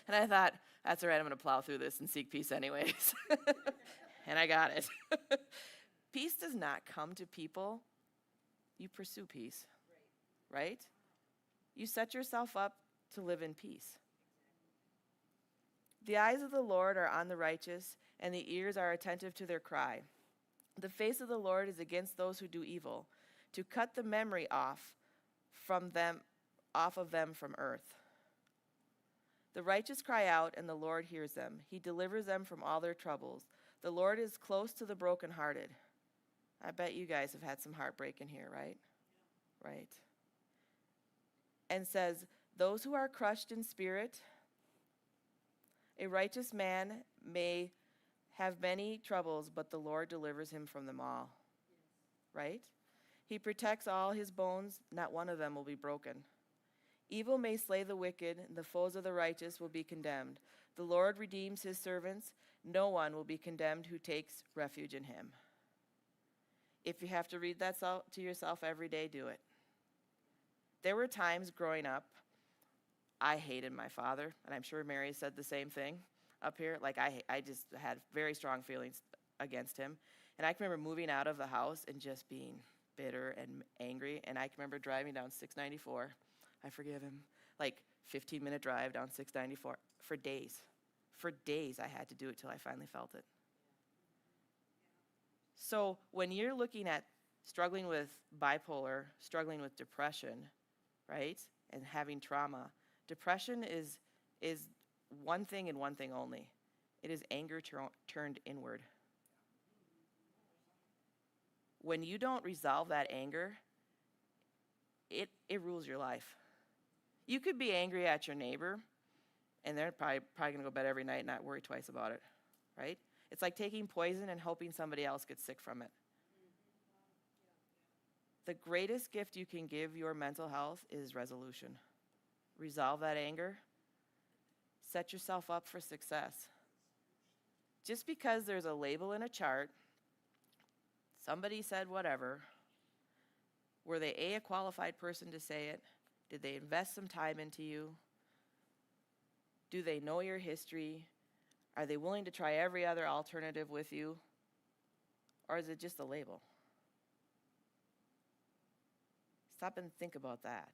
And I thought, that's all right, I'm going to plow through this and seek peace anyways. And I got it. Peace does not come to people. You pursue peace, right? You set yourself up to live in peace. The eyes of the Lord are on the righteous, and the ears are attentive to their cry. The face of the Lord is against those who do evil, to cut the memory off of them from earth. The righteous cry out, and the Lord hears them. He delivers them from all their troubles. The Lord is close to the brokenhearted. I bet you guys have had some heartbreak in here, right? Right. And says, those who are crushed in spirit, a righteous man may have many troubles, but the Lord delivers him from them all. Right? He protects all his bones, not one of them will be broken. Evil may slay the wicked, and the foes of the righteous will be condemned. The Lord redeems his servants. No one will be condemned who takes refuge in him. If you have to read that to yourself every day, do it. There were times growing up, I hated my father, and I'm sure Mary said the same thing up here. Like, I just had very strong feelings against him. And I can remember moving out of the house and just being bitter and angry. And I can remember driving down 694. I forgive him. Like, 15-minute drive down 694 for days. For days I had to do it till I finally felt it. So when you're looking at struggling with bipolar, struggling with depression, right, and having trauma, depression is one thing and one thing only. It is anger turned inward. When you don't resolve that anger, it rules your life. You could be angry at your neighbor, and they're probably going to go to bed every night and not worry twice about it, right? It's like taking poison and hoping somebody else gets sick from it. The greatest gift you can give your mental health is resolution. Resolve that anger. Set yourself up for success. Just because there's a label in a chart, somebody said whatever, were they a qualified person to say it? Did they invest some time into you? Do they know your history? Are they willing to try every other alternative with you? Or is it just a label? Stop and think about that.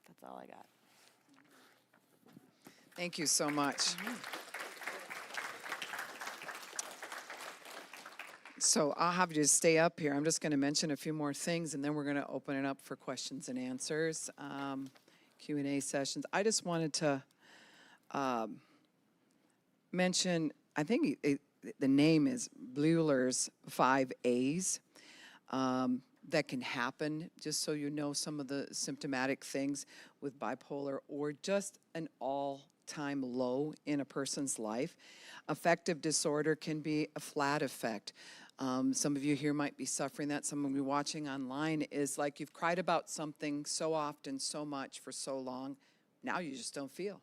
That's all I got. Thank you so much. So I'll have you stay up here. I'm just going to mention a few more things, and then we're going to open it up for questions and answers, Q&A sessions. I just wanted to mention, I think the name is Bleuler's 5 A's. That can happen, just so you know some of the symptomatic things with bipolar or just an all-time low in a person's life. Affective disorder can be a flat affect. Some of you here might be suffering that. Some of you watching online is like you've cried about something so often, so much, for so long. Now you just don't feel.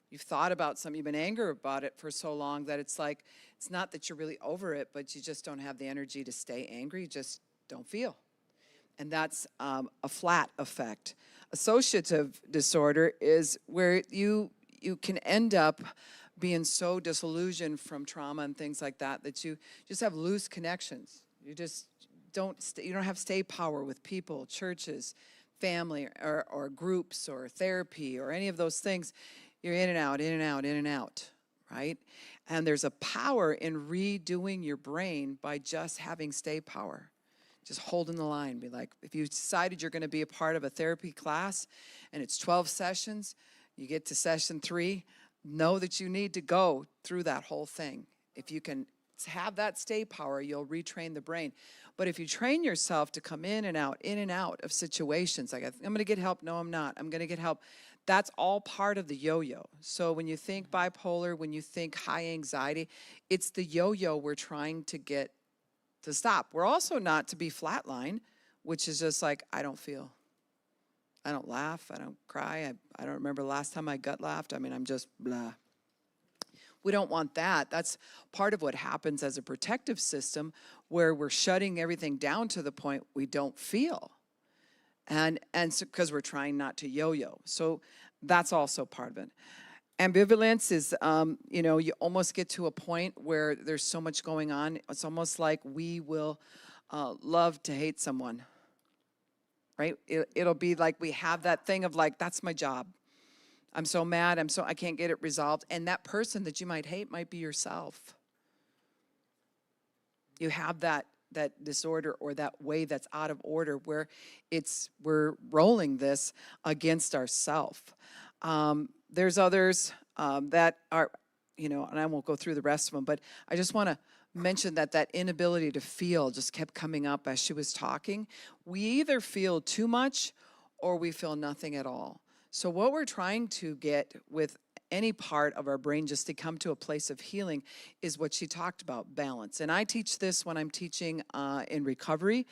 You've thought about something, you've been angry about it for so long that it's like, it's not that you're really over it, but you just don't have the energy to stay angry. You just don't feel. And that's a flat affect. Associative disorder is where you can end up being so disillusioned from trauma and things like that that you just have loose connections. You just you don't have stay power with people, churches, family, or groups, or therapy, or any of those things. You're in and out, in and out, in and out, right? And there's a power in redoing your brain by just having stay power. Just holding the line. Be like, if you decided you're going to be a part of a therapy class and it's 12 sessions, you get to session 3, know that you need to go through that whole thing. If you can have that stay power, you'll retrain the brain. But if you train yourself to come in and out of situations, like I'm going to get help, no, I'm not, I'm going to get help, that's all part of the yo-yo. So when you think bipolar, when you think high anxiety, it's the yo-yo we're trying to get to stop. We're also not to be flatline, which is just like, I don't feel. I don't laugh. I don't cry. I don't remember the last time I gut laughed. I mean, I'm just blah. We don't want that. That's part of what happens as a protective system, where we're shutting everything down to the point we don't feel. And so, because we're trying not to yo-yo. So that's also part of it. Ambivalence is, you almost get to a point where there's so much going on. It's almost like we will love to hate someone, right? It'll be like we have that thing of like, that's my job. I'm so mad, I can't get it resolved. And that person that you might hate might be yourself. You have that disorder or that way that's out of order where we're rolling this against ourself. There's others that are, and I won't go through the rest of them, but I just want to mention that inability to feel just kept coming up as she was talking. We either feel too much or we feel nothing at all. So what we're trying to get with any part of our brain just to come to a place of healing is what she talked about, balance. And I teach this when I'm teaching in recovery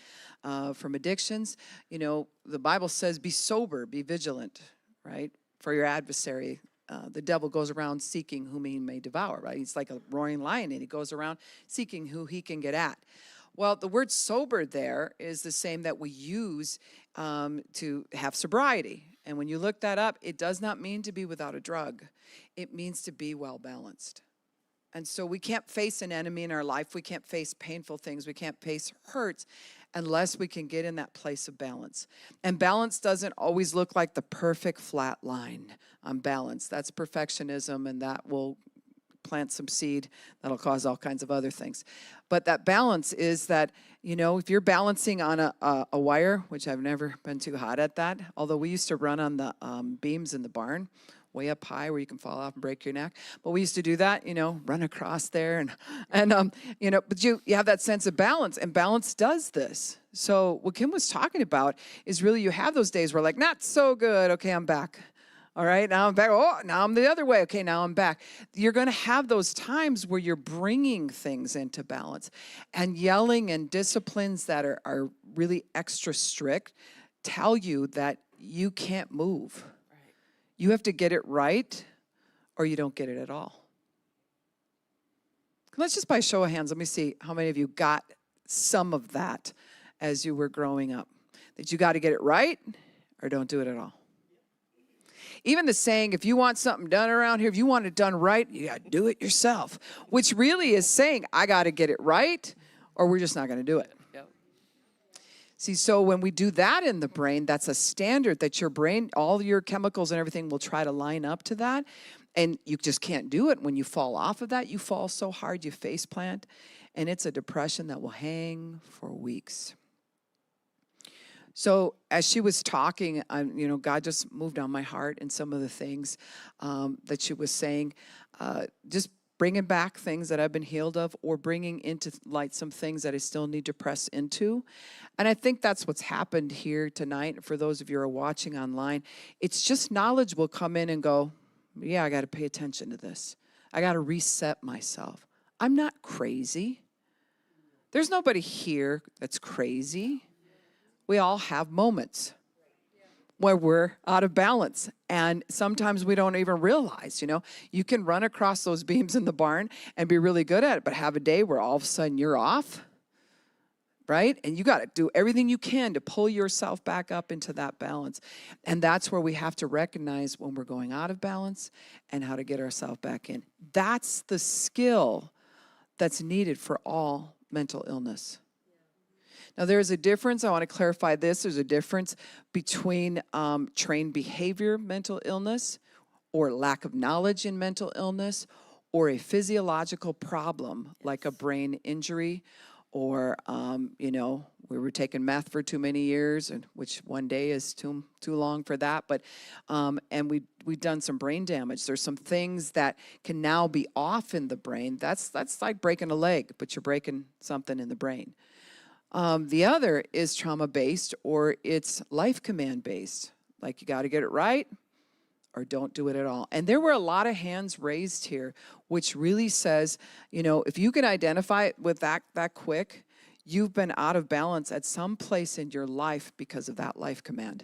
from addictions. You know, the Bible says, be sober, be vigilant, right? For your adversary. The devil goes around seeking whom he may devour, right? He's like a roaring lion, and he goes around seeking who he can get at. Well, the word sober there is the same that we use to have sobriety. And when you look that up, it does not mean to be without a drug. It means to be well balanced. And so we can't face an enemy in our life. We can't face painful things. We can't face hurts unless we can get in that place of balance. And balance doesn't always look like the perfect flat line on balance. That's perfectionism, and that will plant some seed that'll cause all kinds of other things. But that balance is that, you know, if you're balancing on a wire, which I've never been too hot at that, although we used to run on the beams in the barn, way up high where you can fall off and break your neck. But we used to do that, you know, run across there and you know, but you have that sense of balance, and balance does this. So what Kim was talking about is really you have those days where like, not so good. Okay, I'm back. All right, now I'm back. Oh, now I'm the other way. Okay, now I'm back. You're going to have those times where you're bringing things into balance, and yelling and disciplines that are really extra strict tell you that you can't move. Right. You have to get it right or you don't get it at all. Let's just by show of hands, let me see how many of you got some of that as you were growing up. That you got to get it right or don't do it at all. Even the saying, if you want something done around here, if you want it done right, you got to do it yourself, which really is saying, I got to get it right or we're just not going to do it. Yep. See, so when we do that in the brain, that's a standard that your brain, all your chemicals and everything will try to line up to that. And you just can't do it. When you fall off of that, you fall so hard, you face plant, and it's a depression that will hang for weeks. So as she was talking, you know, God just moved on my heart in some of the things that she was saying, just bringing back things that I've been healed of, or bringing into light some things that I still need to press into. And I think that's what's happened here tonight. For those of you who are watching online, it's just knowledge will come in and go, yeah, I got to pay attention to this. I got to reset myself. I'm not crazy. There's nobody here that's crazy. We all have moments where we're out of balance. And sometimes we don't even realize, you know, you can run across those beams in the barn and be really good at it, but have a day where all of a sudden you're off, right? And you got to do everything you can to pull yourself back up into that balance. And that's where we have to recognize when we're going out of balance and how to get ourselves back in. That's the skill that's needed for all mental illness. Now, there's a difference. I want to clarify this. There's a difference between trained behavior mental illness, or lack of knowledge in mental illness, or a physiological problem like a brain injury, or, you know, we were taking meth for too many years, and which one day is too long for that. But and we've done some brain damage. There's some things that can now be off in the brain. That's like breaking a leg, but you're breaking something in the brain. The other is trauma-based, or it's life command-based. Like, you got to get it right or don't do it at all. And there were a lot of hands raised here, which really says, you know, if you can identify it with that quick, you've been out of balance at some place in your life because of that life command.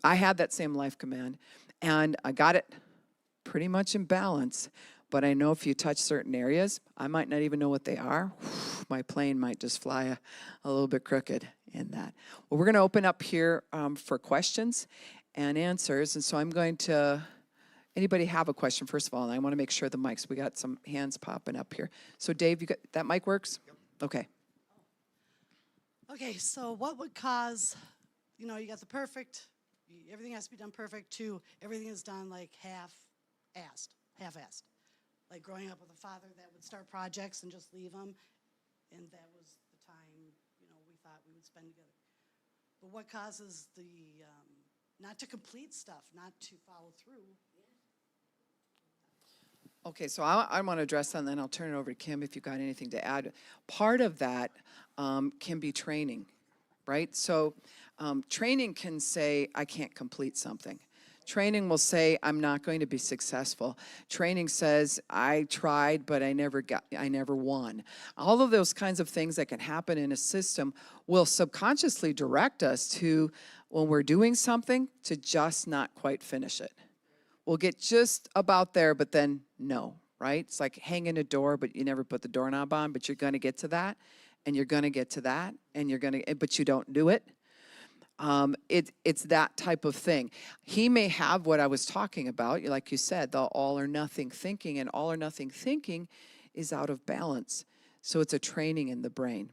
I had that same life command, and I got it pretty much in balance. But I know if you touch certain areas, I might not even know what they are. My plane might just fly a little bit crooked in that. Well, we're going to open up here for questions and answers. And so I'm going to, anybody have a question, first of all? And I want to make sure the mics, we got some hands popping up here. So Dave, you got, that mic works? Yep. Okay. Okay, so what would cause, you know, you got the perfect, everything has to be done perfect, to everything is done like half-assed. Like growing up with a father that would start projects and just leave them, and that was the time, you know, we thought we would spend together. But what causes the, not to complete stuff, not to follow through? Okay, so I want to address that, and then I'll turn it over to Kim if you've got anything to add. Part of that can be training, right? So training can say, I can't complete something. Training will say, I'm not going to be successful. Training says, I tried, but I never won. All of those kinds of things that can happen in a system will subconsciously direct us to, when we're doing something, to just not quite finish it. We'll get just about there, but then no, right? It's like hanging a door, but you never put the doorknob on, but you're going to get to that, and you're going to get to that, and but you don't do it. It's that type of thing. He may have what I was talking about, like you said, the all or nothing thinking, and all or nothing thinking is out of balance. So it's a training in the brain.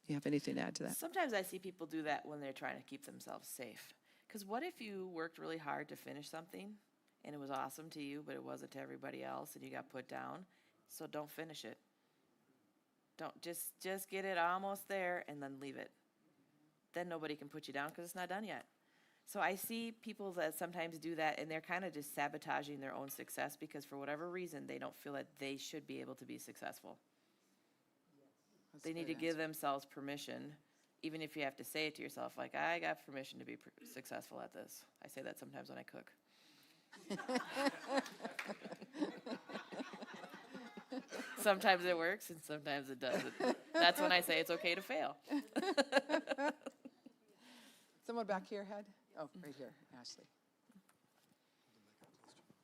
You have anything to add to that? Sometimes I see people do that when they're trying to keep themselves safe. Because what if you worked really hard to finish something and it was awesome to you, but it wasn't to everybody else and you got put down? So don't finish it. Don't just get it almost there and then leave it. Then nobody can put you down because it's not done yet. So I see people that sometimes do that, and they're kind of just sabotaging their own success because for whatever reason, they don't feel that they should be able to be successful. They need to give themselves permission, even if you have to say it to yourself, like, I got permission to be successful at this. I say that sometimes when I cook. Sometimes it works and sometimes it doesn't. That's when I say it's okay to fail. Someone back here had? Oh, right here, Ashley.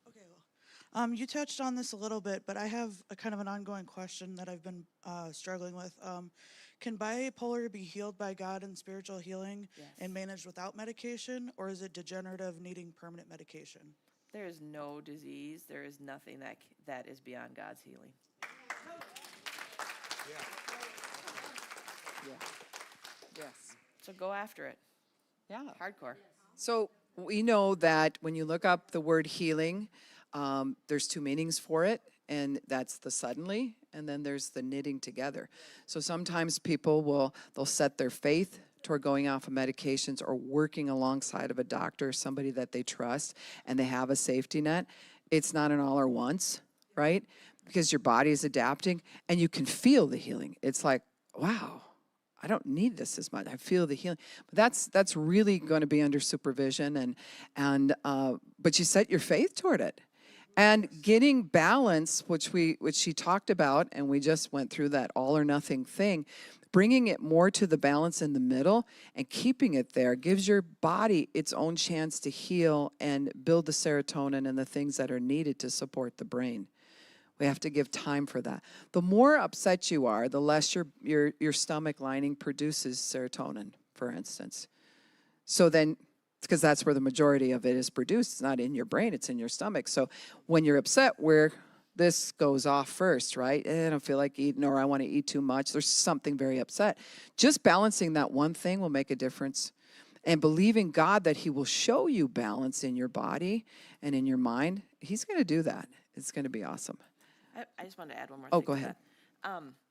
Okay, well, you touched on this a little bit, but I have a kind of an ongoing question that I've been struggling with. Can bipolar be healed by God and spiritual healing and managed without medication, or is it degenerative needing permanent medication? There is no disease. There is nothing that is beyond God's healing. Yeah. Yes. So go after it. Yeah. Hardcore. So we know that when you look up the word healing, there's two meanings for it, and that's the suddenly, and then there's the knitting together. So sometimes people they'll set their faith toward going off of medications or working alongside of a doctor, somebody that they trust, and they have a safety net. It's not an all or once, right? Because your body is adapting, and you can feel the healing. It's like, wow, I don't need this as much. I feel the healing, but that's really going to be under supervision, but you set your faith toward it, and getting balance, which she talked about, and we just went through that all or nothing thing. Bringing it more to the balance in the middle and keeping it there gives your body its own chance to heal and build the serotonin and the things that are needed to support the brain. We have to give time for that. The more upset you are, the less your stomach lining produces serotonin, for instance. So then, because that's where the majority of it is produced. It's not in your brain, it's in your stomach. So when you're upset, where this goes off first, right? I don't feel like eating, or I want to eat too much. There's something very upset. Just balancing that one thing will make a difference. And believing God that he will show you balance in your body and in your mind, he's going to do that. It's going to be awesome. I just wanted to add one more Oh, thing. go ahead.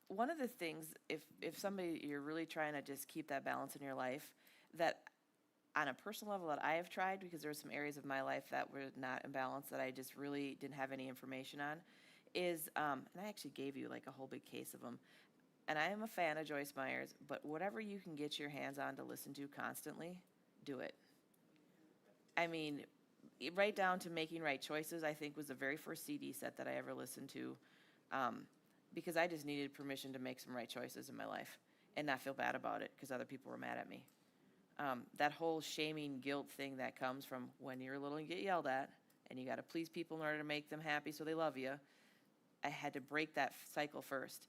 One of the things, if somebody, you're really trying to just keep that balance in your life, that on a personal level that I have tried, because there were some areas of my life that were not in balance that I just really didn't have any information on, is, and I actually gave you like a whole big case of them, and I am a fan of Joyce Meyer's, but whatever you can get your hands on to listen to constantly, do it. I mean, right down to Making Right Choices, I think was the very first CD set that I ever listened to, because I just needed permission to make some right choices in my life and not feel bad about it because other people were mad at me. That whole shaming, guilt thing that comes from when you're little and get yelled at and you got to please people in order to make them happy so they love you, I had to break that cycle first.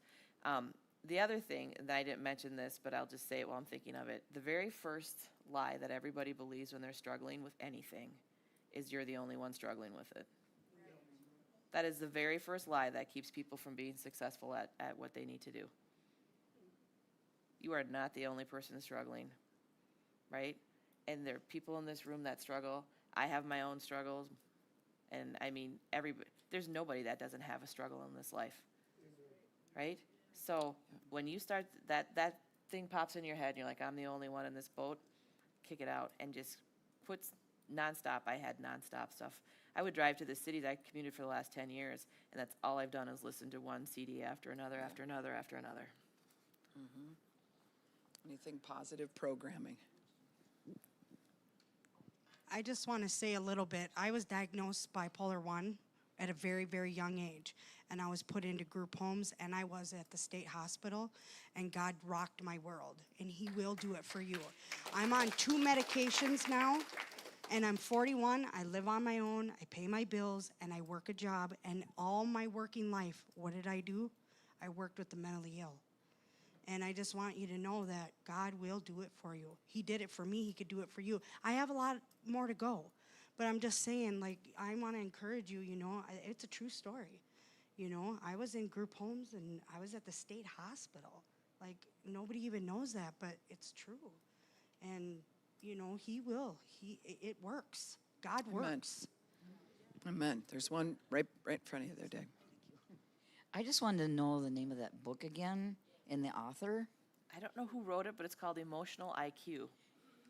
The other thing, and I didn't mention this, but I'll just say it while I'm thinking of it, the very first lie that everybody believes when they're struggling with anything is you're the only one struggling with it. That is the very first lie that keeps people from being successful at what they need to do. You are not the only person struggling, right? And there are people in this room that struggle. I have my own struggles. And I mean, there's nobody that doesn't have a struggle in this life, right? So when you start, that thing pops in your head and you're like, I'm the only one in this boat, kick it out and just put nonstop. I had nonstop stuff. I would drive to the cities. I commuted for the last 10 years, and that's all I've done is listen to one CD after another, after another, after another. Anything positive programming. I just want to say a little bit. I was diagnosed bipolar 1 at a very, very young age, and I was put into group homes, and I was at the state hospital, and God rocked my world, and He will do it for you. I'm on 2 medications now, and I'm 41. I live on my own. I pay my bills, and I work a job, and all my working life, what did I do? I worked with the mentally ill. And I just want you to know that God will do it for you. He did it for me. He could do it for you. I have a lot more to go. But I'm just saying, like, I want to encourage you, you know, it's a true story. You know, I was in group homes and I was at the state hospital. Like, nobody even knows that, but it's true. And, you know, He will. It works. God Amen. works. Amen. There's one right in front of you there, Dave. I just wanted to know the name of that book again and the author. I don't know who wrote it, but it's called Emotional IQ.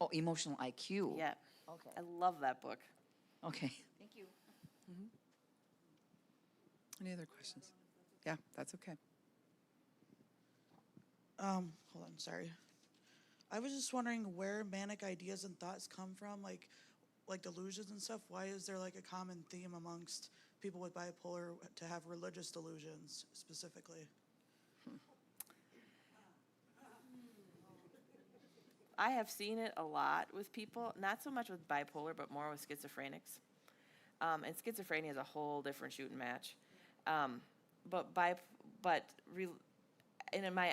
Oh, Emotional IQ. Yeah. Okay. I love that book. Okay. Thank you. Any other questions? Yeah, that's okay. Hold on, sorry. I was just wondering where manic ideas and thoughts come from, like delusions and stuff. Why is there like a common theme amongst people with bipolar to have religious delusions specifically? I have seen it a lot with people, not so much with bipolar, but more with schizophrenics. And schizophrenia is a whole different shooting match. In my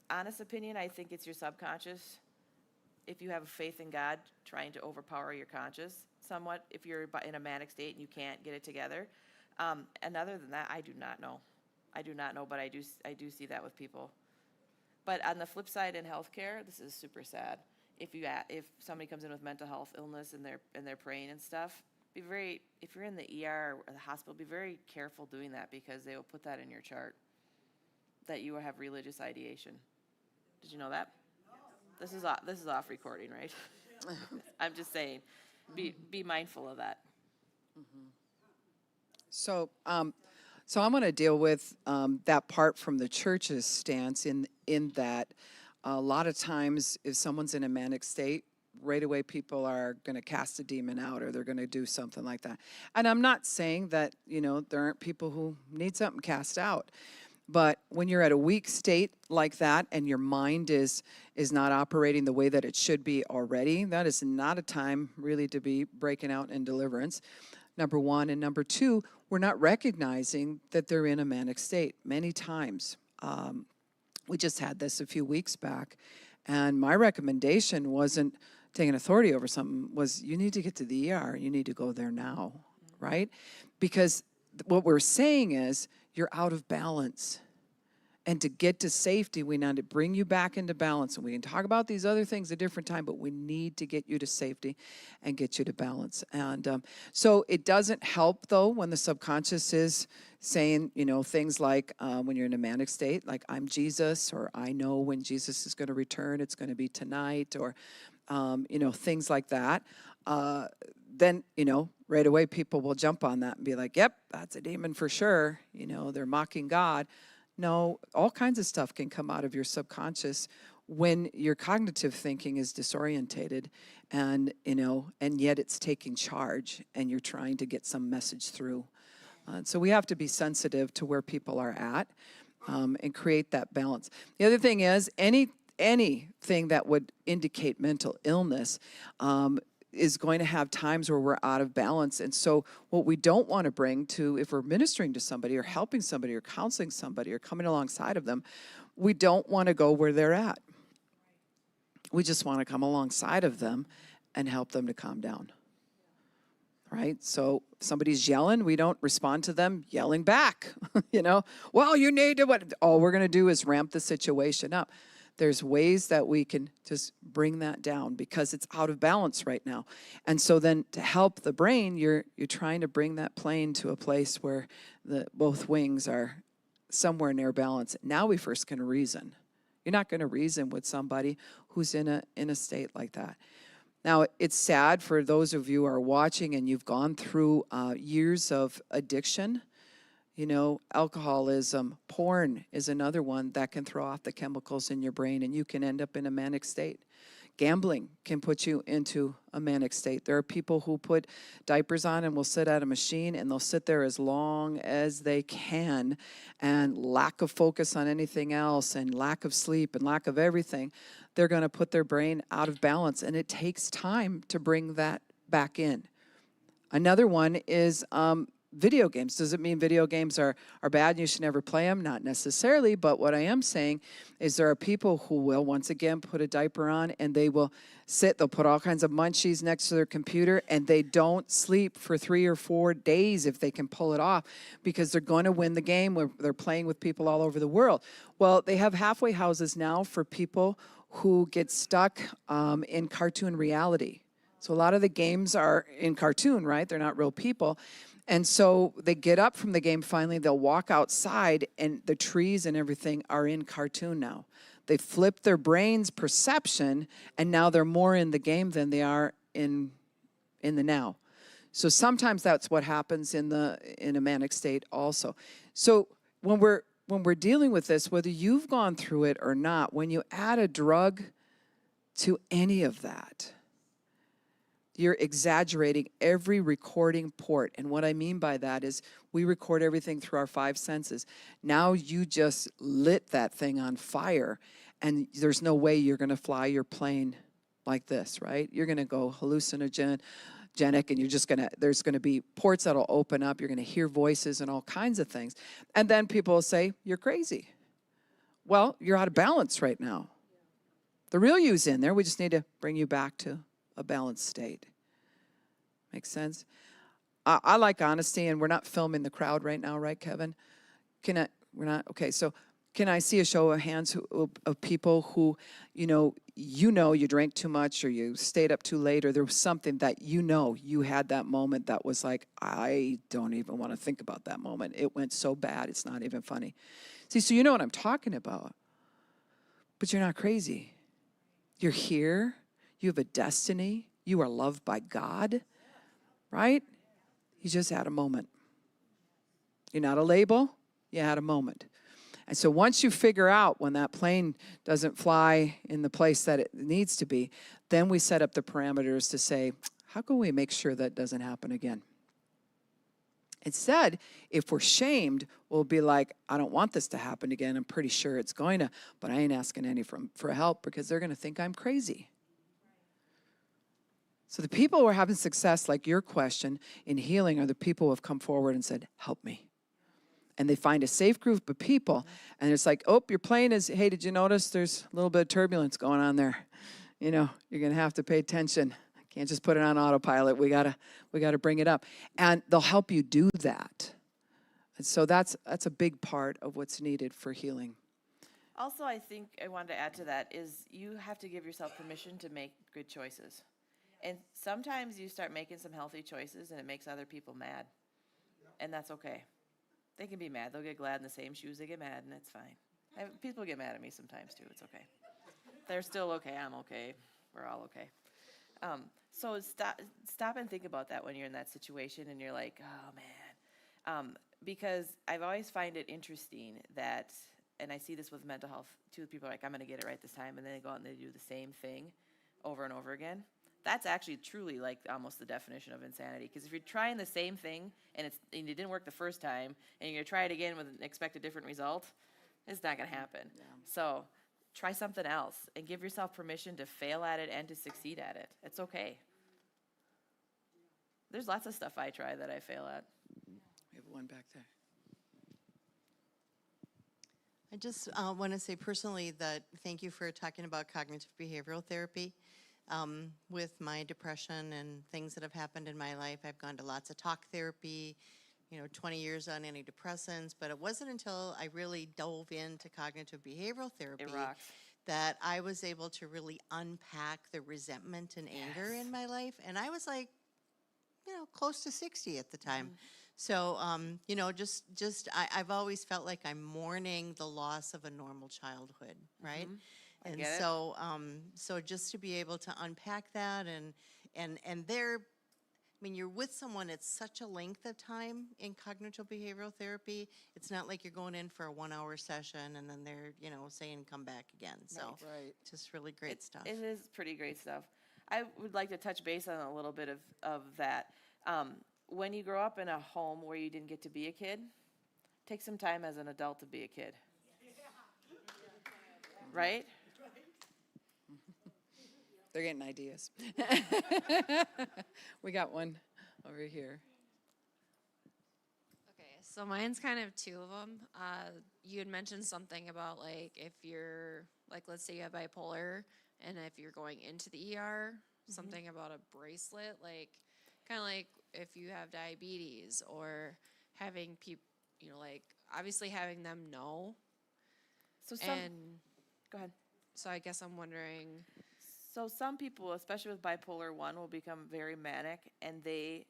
honest opinion, I think it's your subconscious. If you have a faith in God, trying to overpower your conscious somewhat, if you're in a manic state and you can't get it together. And other than that, I do not know. But I do see that with people. But on the flip side, in healthcare, this is super sad. If somebody comes in with mental health illness and they're praying and stuff, if you're in the ER or the hospital, be very careful doing that, because they will put that in your chart that you have religious ideation. Did you know that? This is off recording, right? I'm just saying, be mindful of that. So, so I'm going to deal with that part from the church's stance in that a lot of times if someone's in a manic state, right away people are going to cast a demon out or they're going to do something like that. And I'm not saying that, you know, there aren't people who need something cast out. But when you're at a weak state like that and your mind is not operating the way that it should be already, that is not a time really to be breaking out in deliverance, number one. And number two, we're not recognizing that they're in a manic state many times. We just had this a few weeks back, and my recommendation wasn't taking authority over something, was you need to get to the ER, you need to go there now, right? Because what we're saying is you're out of balance. And to get to safety, we need to bring you back into balance. And we can talk about these other things a different time, but we need to get you to safety and get you to balance. And so it doesn't help, though, when the subconscious is saying, you know, things like when you're in a manic state, like I'm Jesus, or I know when Jesus is going to return, it's going to be tonight, or, you know, things like that. Then, you know, right away people will jump on that and be like, yep, that's a demon for sure. You know, they're mocking God. No, all kinds of stuff can come out of your subconscious when your cognitive thinking is disorientated and, you know, and yet it's taking charge and you're trying to get some message through. So we have to be sensitive to where people are at and create that balance. The other thing is anything that would indicate mental illness is going to have times where we're out of balance. And so what we don't want to bring to, if we're ministering to somebody or helping somebody or counseling somebody or coming alongside of them, we don't want to go where they're at. We just want to come alongside of them and help them to calm down. Right? So if somebody's yelling, we don't respond to them yelling back. You know, well, you need to, what? All we're going to do is ramp the situation up. There's ways that we can just bring that down because it's out of balance right now. And so then to help the brain, you're trying to bring that plane to a place where both wings are somewhere near balance. Now we first can reason. You're not going to reason with somebody who's in a state like that. Now, it's sad for those of you who are watching and you've gone through years of addiction. You know, alcoholism, porn is another one that can throw off the chemicals in your brain and you can end up in a manic state. Gambling can put you into a manic state. There are people who put diapers on and will sit at a machine and they'll sit there as long as they can, and lack of focus on anything else and lack of sleep and lack of everything, they're going to put their brain out of balance, and it takes time to bring that back in. Another one is video games. Does it mean video games are bad and you should never play them? Not necessarily, but what I am saying is there are people who will, once again, put a diaper on and they will sit, they'll put all kinds of munchies next to their computer, and they don't sleep for 3 or 4 days if they can pull it off, because they're going to win the game where they're playing with people all over the world. Well, they have halfway houses now for people who get stuck in cartoon reality. So a lot of the games are in cartoon, right? They're not real people. And so they get up from the game finally, they'll walk outside, and the trees and everything are in cartoon now. They flip their brain's perception, and now they're more in the game than they are in the now. So sometimes that's what happens in a manic state also. So when we're dealing with this, whether you've gone through it or not, when you add a drug to any of that, you're exaggerating every recording port. And what I mean by that is we record everything through our 5 senses. Now you just lit that thing on fire, and there's no way you're going to fly your plane like this, right? You're going to go hallucinogenic, and you're just going to, there's going to be ports that'll open up. You're going to hear voices and all kinds of things. And then people will say, you're crazy. Well, you're out of balance right now. The real you's in there. We just need to bring you back to a balanced state. Makes sense? I like honesty, and we're not filming the crowd right now, right, Kevin? We're not? Okay, so can I see a show of hands of people who, you drank too much, or you stayed up too late, or there was something that you had that moment that was like, I don't even want to think about that moment. It went so bad, it's not even funny. See, so you know what I'm talking about. But you're not crazy. You're here. You have a destiny. You are loved by God, right? You just had a moment. You're not a label. You had a moment. And so once you figure out when that plane doesn't fly in the place that it needs to be, then we set up the parameters to say, how can we make sure that doesn't happen again? Instead, if we're shamed, we'll be like, I don't want this to happen again. I'm pretty sure it's going to, but I ain't asking any for help because they're going to think I'm crazy. So the people who are having success, like your question, in healing are the people who have come forward and said, help me. And they find a safe group of people, and it's like, oh, your plane is, hey, did you notice there's a little bit of turbulence going on there? You're going to have to pay attention. Can't just put it on autopilot. We gotta bring it up. And they'll help you do that. And so that's a big part of what's needed for healing. Also, I think I wanted to add to that is you have to give yourself permission to make good choices. And sometimes you start making some healthy choices and it makes other people mad. And that's okay. They can be mad. They'll get glad in the same shoes they get mad, and it's fine. People get mad at me sometimes too. It's okay. They're still okay. I'm okay. We're all okay. So stop and think about that when you're in that situation and you're like, oh man. Because I've always find it interesting that, and I see this with mental health too, people are like, I'm going to get it right this time, and then they go out and they do the same thing over and over again. That's actually truly like almost the definition of insanity. Because if you're trying the same thing and it didn't work the first time, and you're going to try it again and expect a different result, it's not going to happen. Yeah. So try something else and give yourself permission to fail at it and to succeed at it. It's okay. There's lots of stuff I try that I fail at. We have one back there. I just want to say personally that thank you for talking about cognitive behavioral therapy. With my depression and things that have happened in my life, I've gone to lots of talk therapy, 20 years on antidepressants, but it wasn't until I really dove into cognitive behavioral therapy that I was able to really unpack the resentment and anger in my life. And I was like, close to 60 at the time. So, I've always felt like I'm mourning the loss of a normal childhood, right? And so just to be able to unpack that and when you're with someone, it's such a length of time in cognitive behavioral therapy. It's not like you're going in for a 1 hour session and then they're, saying come back again. So Right. just really great stuff. It is pretty great stuff. I would like to touch base on a little bit of that. When you grow up in a home where you didn't get to be a kid, take some time as an adult to be a kid. Right? They're getting ideas. We got one over here. Okay, so mine's kind of two of them. You had mentioned something about like if you're like, let's say you have bipolar, and if you're going into the ER, something about a bracelet, like kind of like if you have diabetes or having people, like obviously having them know. So go ahead. So I guess I'm wondering. So some people, especially with bipolar 1, will become very manic, and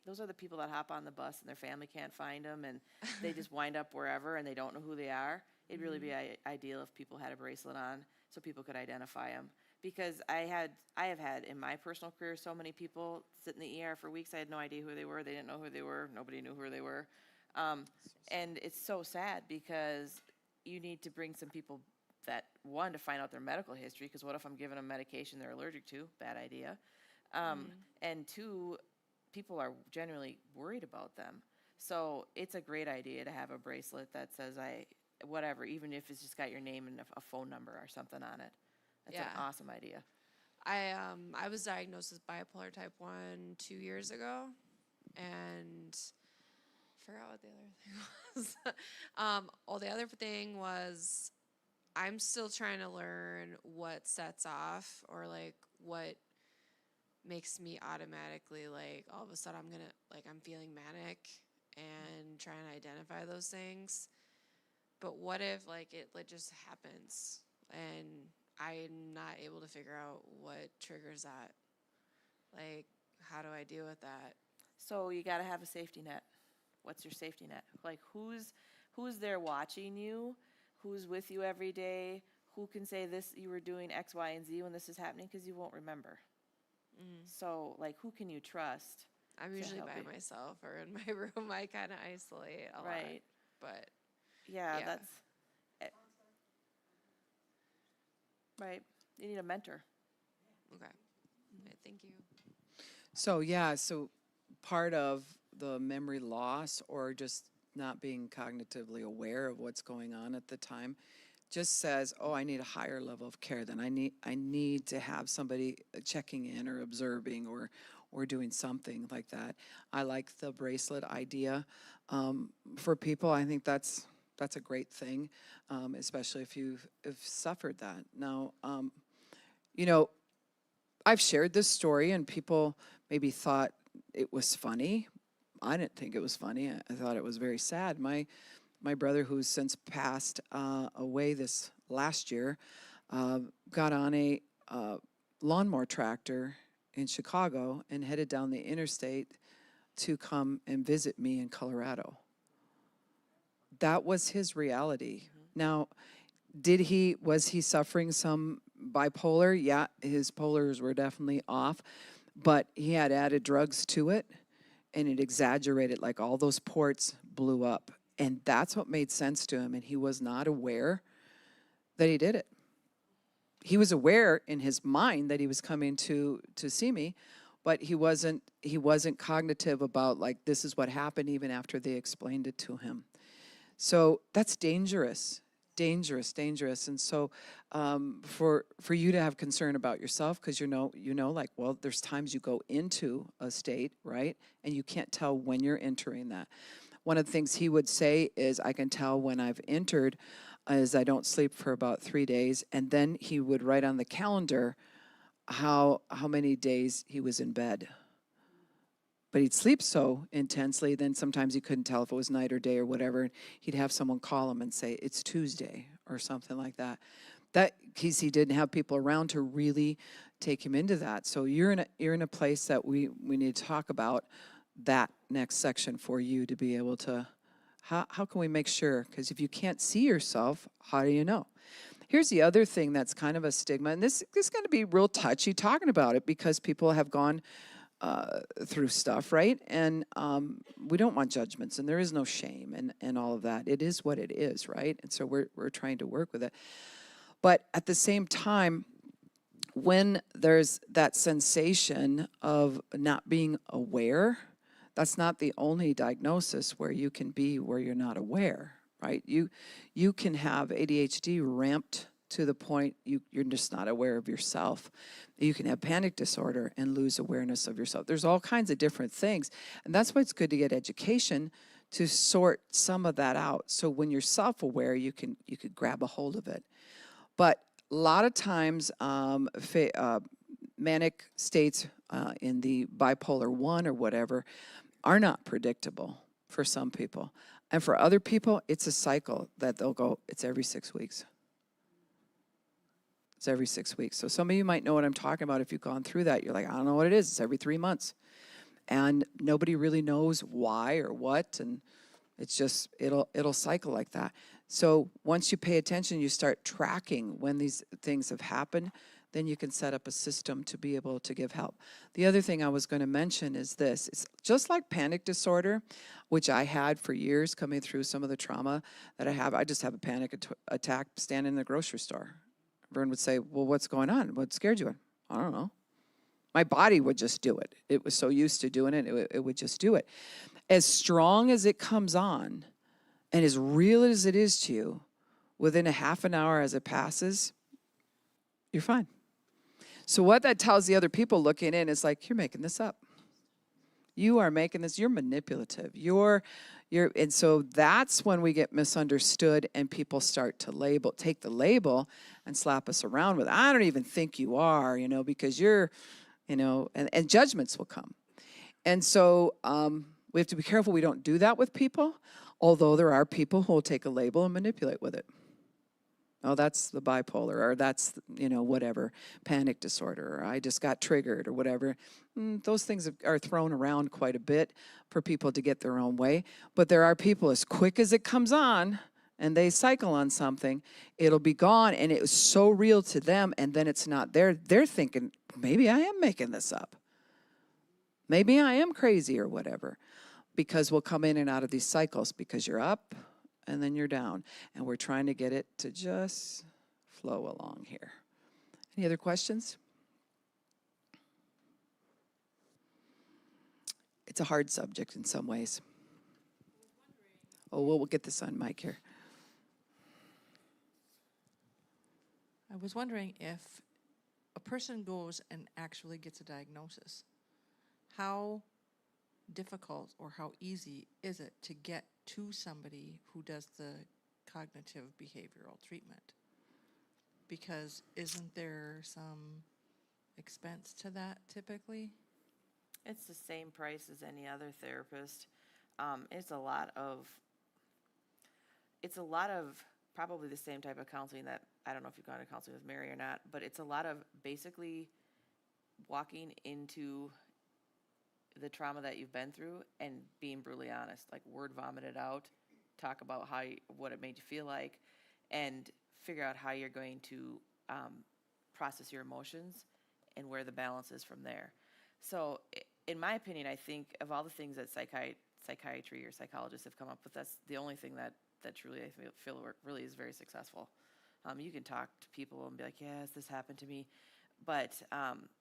those are the people that hop on the bus and their family can't find them, and they just wind up wherever and they don't know who they are. It'd really be ideal if people had a bracelet on so people could identify them. Because I have had in my personal career so many people sit in the ER for weeks. I had no idea who they were. They didn't know who they were. Nobody knew who they were. And it's so sad because you need to bring some people that, one, to find out their medical history, because what if I'm giving them medication they're allergic to? Bad idea. And two, people are genuinely worried about them. So it's a great idea to have a bracelet that says whatever, even if it's just got your name and a phone number or something on it. That's an awesome idea. I was diagnosed with bipolar type 1 2 years ago, and I forgot what the other thing was. The other thing was I'm still trying to learn what sets off or like what makes me automatically like all of a sudden I'm feeling manic and trying to identify those things. But what if like it just happens and I'm not able to figure out what triggers that? Like, how do I deal with that? So you got to have a safety net. What's your safety net? Like who's there watching you? Who's with you every day? Who can say this, you were doing X, Y, and Z when this is happening? Because you won't remember. So, like, who can you trust? I'm usually by myself or in my room. I kind of isolate a lot. Right. But Yeah, that's right. You need a mentor. okay. Okay, thank you. So part of the memory loss or just not being cognitively aware of what's going on at the time just says, oh, I need a higher level of care. Then I need to have somebody checking in or observing or doing something like that. I like the bracelet idea for people. I think that's a great thing, especially if you've suffered that. Now, I've shared this story and people maybe thought it was funny. I didn't think it was funny. I thought it was very sad. My brother, who's since passed away this last year, got on a lawnmower tractor in Chicago and headed down the interstate to come and visit me in Colorado. That was his reality. Now, was he suffering some bipolar? Yeah, his polars were definitely off, but he had added drugs to it, and it exaggerated, like all those ports blew up. And that's what made sense to him, and he was not aware that he did it. He was aware in his mind that he was coming to see me, but he wasn't cognitive about, like, this is what happened even after they explained it to him. So that's dangerous. And so for you to have concern about yourself, because like, well, there's times you go into a state, right, and you can't tell when you're entering that. One of the things he would say is, I can tell when I've entered, is I don't sleep for about 3 days, and then he would write on the calendar how many days he was in bed. But he'd sleep so intensely, then sometimes he couldn't tell if it was night or day or whatever. He'd have someone call him and say, it's Tuesday or something like that. Because he didn't have people around to really take him into that. So you're in a place that we need to talk about that next section for you to be able to, how can we make sure? Because if you can't see yourself, how do you know? Here's the other thing that's kind of a stigma, and this is going to be real touchy talking about it because people have gone through stuff, right? And we don't want judgments, and there is no shame and all of that. It is what it is, right? And so we're trying to work with it. But at the same time, when there's that sensation of not being aware, that's not the only diagnosis where you can be where you're not aware, right? You can have ADHD ramped to the point you're just not aware of yourself. You can have panic disorder and lose awareness of yourself. There's all kinds of different things. And that's why it's good to get education to sort some of that out. So when you're self-aware, you could grab a hold of it. But a lot of times, manic states in the bipolar 1 or whatever are not predictable for some people. And for other people, it's a cycle that they'll go, it's every 6 weeks. It's every 6 weeks. So some of you might know what I'm talking about. If you've gone through that, you're like, I don't know what it is. It's every 3 months. And nobody really knows why or what. And it's just, it'll cycle like that. So once you pay attention, you start tracking when these things have happened, then you can set up a system to be able to give help. The other thing I was going to mention is this. It's just like panic disorder, which I had for years coming through some of the trauma that I have. I just have a panic attack standing in the grocery store. Everyone would say, well, what's going on? What scared you? I don't know. My body would just do it. It was so used to doing it, it would just do it. As strong as it comes on, and as real as it is to you, within a half an hour as it passes, you're fine. So what that tells the other people looking in is like, you're making this up. You are making this, you're manipulative. And so that's when we get misunderstood and people start to take the label and slap us around with, I don't even think you are, because you're, and judgments will come. And so we have to be careful we don't do that with people, although there are people who will take a label and manipulate with it. Oh, that's the bipolar, or that's, whatever, panic disorder, or I just got triggered, or whatever. Those things are thrown around quite a bit for people to get their own way. But there are people, as quick as it comes on, and they cycle on something, it'll be gone, and it was so real to them, and then it's not there. They're thinking, maybe I am making this up. Maybe I am crazy or whatever, because we'll come in and out of these cycles because you're up, and then you're down. And we're trying to get it to just flow along here. Any other questions? It's a hard subject in some ways. Oh, we'll get this on mic here. I was wondering if a person goes and actually gets a diagnosis, how difficult or how easy is it to get to somebody who does the cognitive behavioral treatment? Because isn't there some expense to that typically? It's the same price as any other therapist. It's a lot of probably the same type of counseling that, I don't know if you've gone to counseling with Mary or not, but it's a lot of basically walking into the trauma that you've been through and being brutally honest, like word vomit it out, talk about what it made you feel like, and figure out how you're going to process your emotions and where the balance is from there. So in my opinion, I think of all the things that psychiatry or psychologists have come up with, that's the only thing that truly I feel really is very successful. You can talk to people and be like, yes, this happened to me. But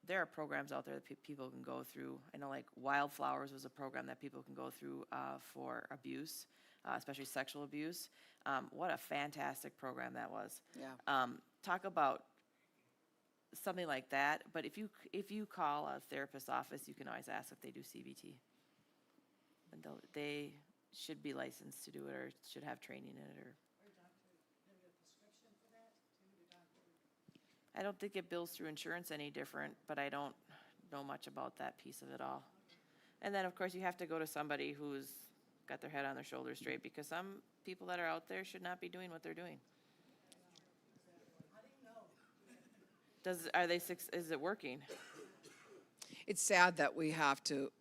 there are programs out there that people can go through. I know like Wildflowers was a program that people can go through for abuse, especially sexual abuse. What a fantastic program that was. Yeah. Talk about something like that. But if you call a therapist's office, you can always ask if they do CBT. And they should be licensed to do it or should have training in it. I don't think it bills through insurance any different, but I don't know much about that piece of it all. And then, of course, you have to go to somebody who's got their head on their shoulders straight, because some people that are out there should not be doing what they're doing. Is it working? It's sad that we have to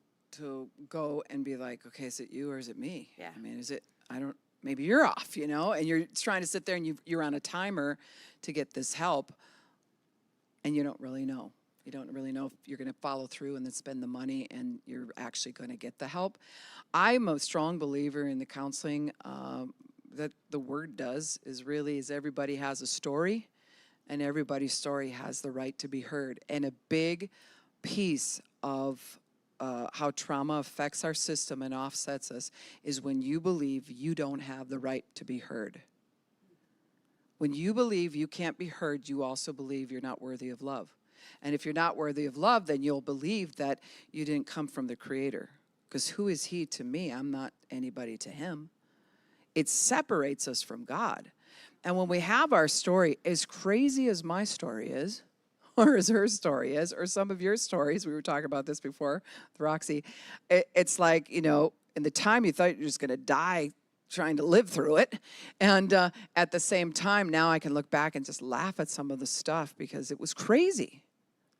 go and be like, okay, is it you or is it me? Yeah. I mean, maybe you're off, and you're trying to sit there and you're on a timer to get this help, and you don't really know. You don't really know if you're going to follow through and then spend the money and you're actually going to get the help. I'm a strong believer in the counseling that the word does is everybody has a story and everybody's story has the right to be heard. And a big piece of how trauma affects our system and offsets us is when you believe you don't have the right to be heard. When you believe you can't be heard, you also believe you're not worthy of love. And if you're not worthy of love, then you'll believe that you didn't come from the Creator. Because who is He to me? I'm not anybody to Him. It separates us from God. And when we have our story, as crazy as my story is, or as her story is, or some of your stories, we were talking about this before with Roxy, it's like, in the time you thought you were just going to die trying to live through it. And at the same time, now I can look back and just laugh at some of the stuff because it was crazy.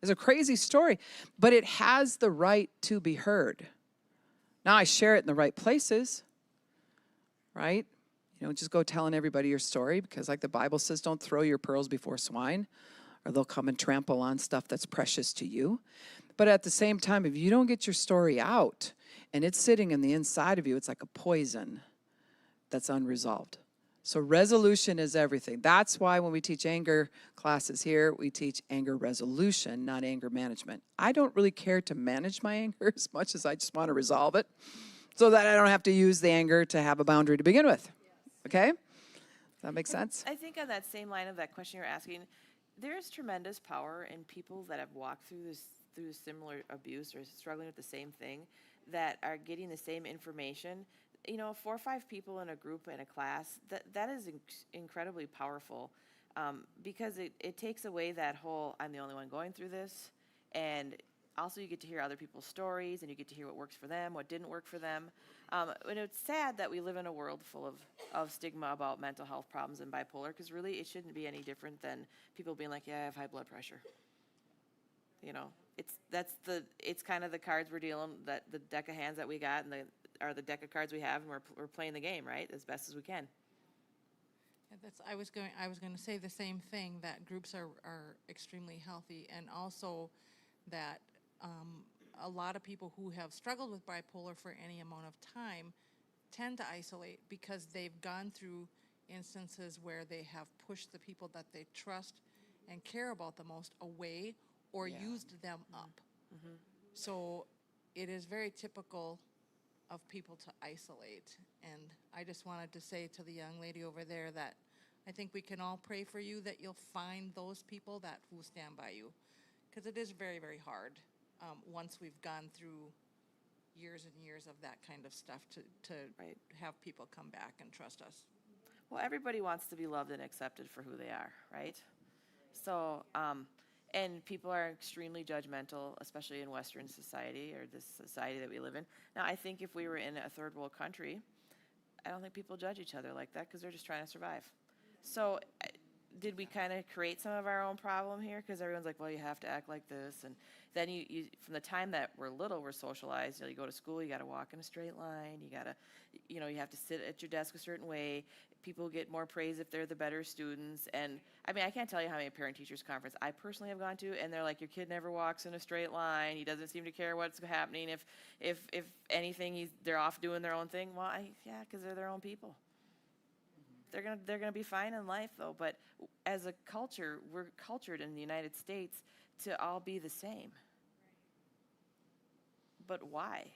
It's a crazy story, but it has the right to be heard. Now I share it in the right places, right? You don't just go telling everybody your story because like the Bible says, don't throw your pearls before swine or they'll come and trample on stuff that's precious to you. But at the same time, if you don't get your story out and it's sitting in the inside of you, it's like a poison that's unresolved. So resolution is everything. That's why when we teach anger classes here, we teach anger resolution, not anger management. I don't really care to manage my anger as much as I just want to resolve it so that I don't have to use the anger to have a boundary to begin with. Okay? Does that make sense? I think on that same line of that question you're asking, there's tremendous power in people that have walked through similar abuse or struggling with the same thing that are getting the same information. 4 or 5 people in a group in a class, that is incredibly powerful because it takes away that whole I'm the only one going through this, and also you get to hear other people's stories and you get to hear what works for them, what didn't work for them. And it's sad that we live in a world full of stigma about mental health problems and bipolar because really it shouldn't be any different than people being like, yeah, I have high blood pressure. It's kind of the cards we're dealing, that the deck of hands that we got and the deck of cards we have, and we're playing the game, right, as best as we can. Yeah, I was going to say the same thing, that groups are extremely healthy, and also that a lot of people who have struggled with bipolar for any amount of time tend to isolate because they've gone through instances where they have pushed the people that they trust and care about the most away or used them up. Mm-hmm. So it is very typical of people to isolate. And I just wanted to say to the young lady over there that I think we can all pray for you that you'll find those people that will stand by you. Because it is very, very hard once we've gone through years and years of that kind of stuff to Right. have people come back and trust us. Well, everybody wants to be loved and accepted for who they are, right? So, and people are extremely judgmental, especially in Western society or this society that we live in. Now, I think if we were in a third world country, I don't think people judge each other like that because they're just trying to survive. So, did we kind of create some of our own problem here? Because everyone's like, well, you have to act like this. And then you from the time that we're little, we're socialized. You go to school, you got to walk in a straight line. You got to, you have to sit at your desk a certain way. People get more praise if they're the better students. And I mean, I can't tell you how many parent-teachers conference I personally have gone to, and they're like, your kid never walks in a straight line. He doesn't seem to care what's happening. If anything, they're off doing their own thing. Well, because they're their own people. They're gonna be fine in life though. But as a culture, we're cultured in the United States to all be the same. But why?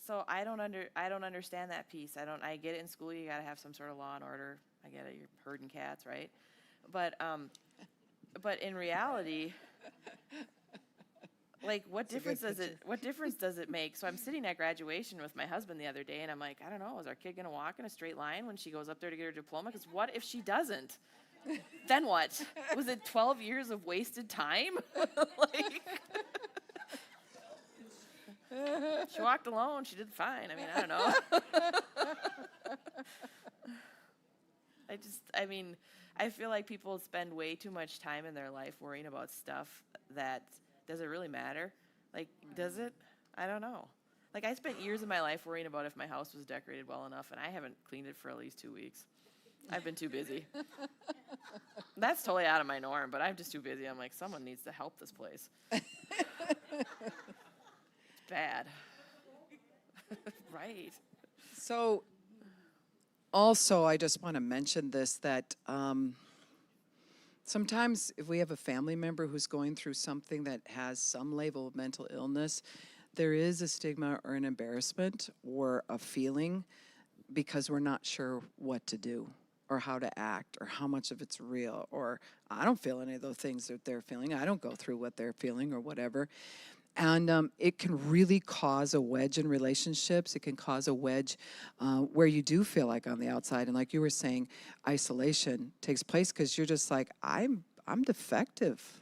So I don't understand that piece. I get it in school. You got to have some sort of law and order. I get it. You're herding cats, right? But in reality, like what difference does it make? So I'm sitting at graduation with my husband the other day, and I'm like, I don't know, is our kid gonna walk in a straight line when she goes up there to get her diploma? Because what if she doesn't? Then what? Was it 12 years of wasted time? She walked alone. She did fine. I mean, I don't know. I feel like people spend way too much time in their life worrying about stuff that does it really matter? Like, does it? I don't know. I spent years of my life worrying about if my house was decorated well enough, and I haven't cleaned it for at least 2 weeks. I've been too busy. That's totally out of my norm, but I'm just too busy. I'm like, someone needs to help this place. It's bad. Right. So, also, I just want to mention this that sometimes if we have a family member who's going through something that has some level of mental illness, there is a stigma or an embarrassment or a feeling because we're not sure what to do or how to act or how much of it's real, or I don't feel any of those things that they're feeling. I don't go through what they're feeling or whatever. And it can really cause a wedge in relationships. It can cause a wedge where you do feel like on the outside. And like you were saying, isolation takes place because you're just like, I'm defective.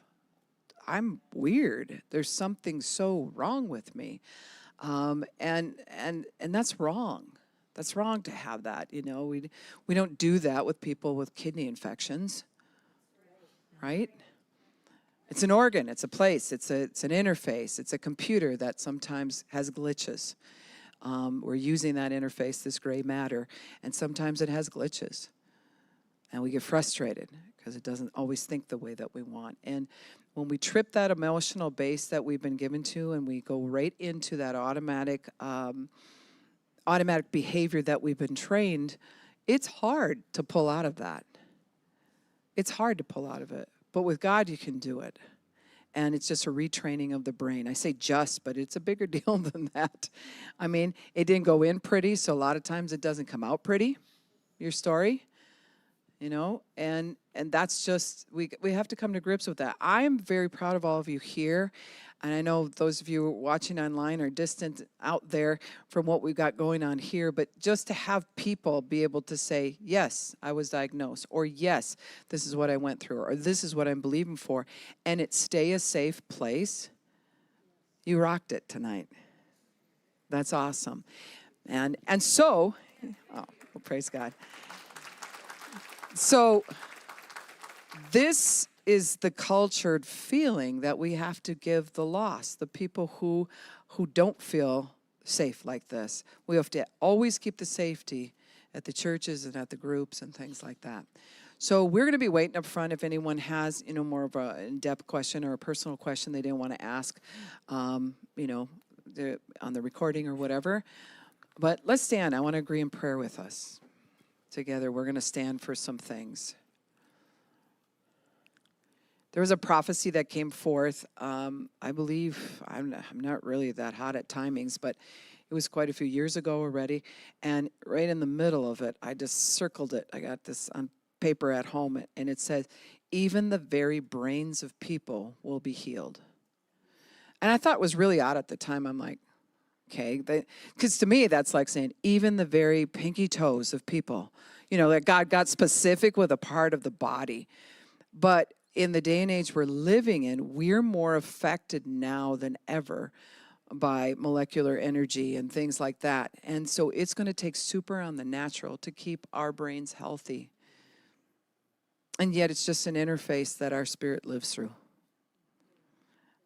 I'm weird. There's something so wrong with me. And that's wrong. That's wrong to have that, you know. We don't do that with people with kidney infections, right? It's an organ, it's a place, it's an interface, it's a computer that sometimes has glitches. We're using that interface, this gray matter, and sometimes it has glitches. And we get frustrated because it doesn't always think the way that we want. And when we trip that emotional base that we've been given to and we go right into that automatic behavior that we've been trained, it's hard to pull out of that. It's hard to pull out of it. But with God, you can do it. And it's just a retraining of the brain. I say just, but it's a bigger deal than that. I mean, it didn't go in pretty, so a lot of times it doesn't come out pretty, your story. You know, and that's just, we have to come to grips with that. I'm very proud of all of you here. And I know those of you watching online are distant out there from what we've got going on here, but just to have people be able to say, yes, I was diagnosed, or yes, this is what I went through, or this is what I'm believing for, and it stay a safe place, you rocked it tonight. That's awesome. And so, well, praise God. So this is the cultured feeling that we have to give the lost, the people who don't feel safe like this. We have to always keep the safety at the churches and at the groups and things like that. So we're going to be waiting up front if anyone has, you know, more of an in-depth question or a personal question they didn't want to ask, you know, on the recording or whatever. But let's stand. I want to agree in prayer with us. Together, we're going to stand for some things. There was a prophecy that came forth, I believe, I'm not really that hot at timings, but it was quite a few years ago already, and right in the middle of it, I just circled it. I got this on paper at home, and it says, even the very brains of people will be healed. And I thought it was really odd at the time. I'm like, okay, because to me, that's like saying even the very pinky toes of people, you know, that God got specific with a part of the body. But in the day and age we're living in, we're more affected now than ever by molecular energy and things like that. And so it's going to take super on the natural to keep our brains healthy. And yet it's just an interface that our spirit lives through.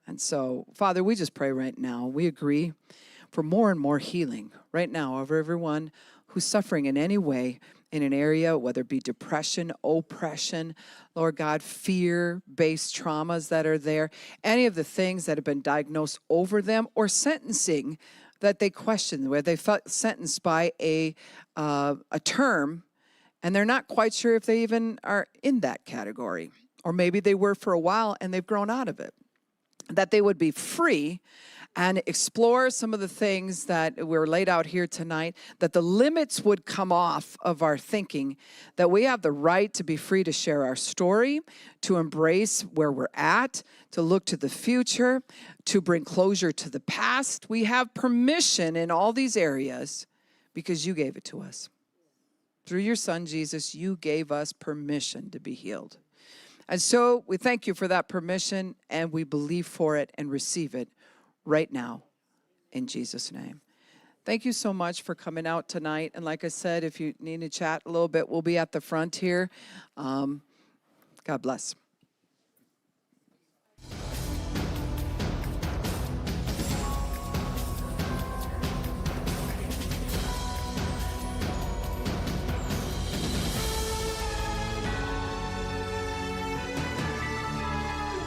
And so, Father, we just pray right now. We agree for more and more healing right now over everyone who's suffering in any way in an area, whether it be depression, oppression, Lord God, fear-based traumas that are there, any of the things that have been diagnosed over them, or sentencing that they question, where they felt sentenced by a term, and they're not quite sure if they even are in that category. Or maybe they were for a while and they've grown out of it. That they would be free and explore some of the things that were laid out here tonight, that the limits would come off of our thinking, that we have the right to be free to share our story, to embrace where we're at, to look to the future, to bring closure to the past. We have permission in all these areas because you gave it to us. Through your Son, Jesus, you gave us permission to be healed. And so we thank you for that permission, and we believe for it and receive it right now in Jesus' name. Thank you so much for coming out tonight. And like I said, if you need to chat a little bit, we'll be at the front here. God bless.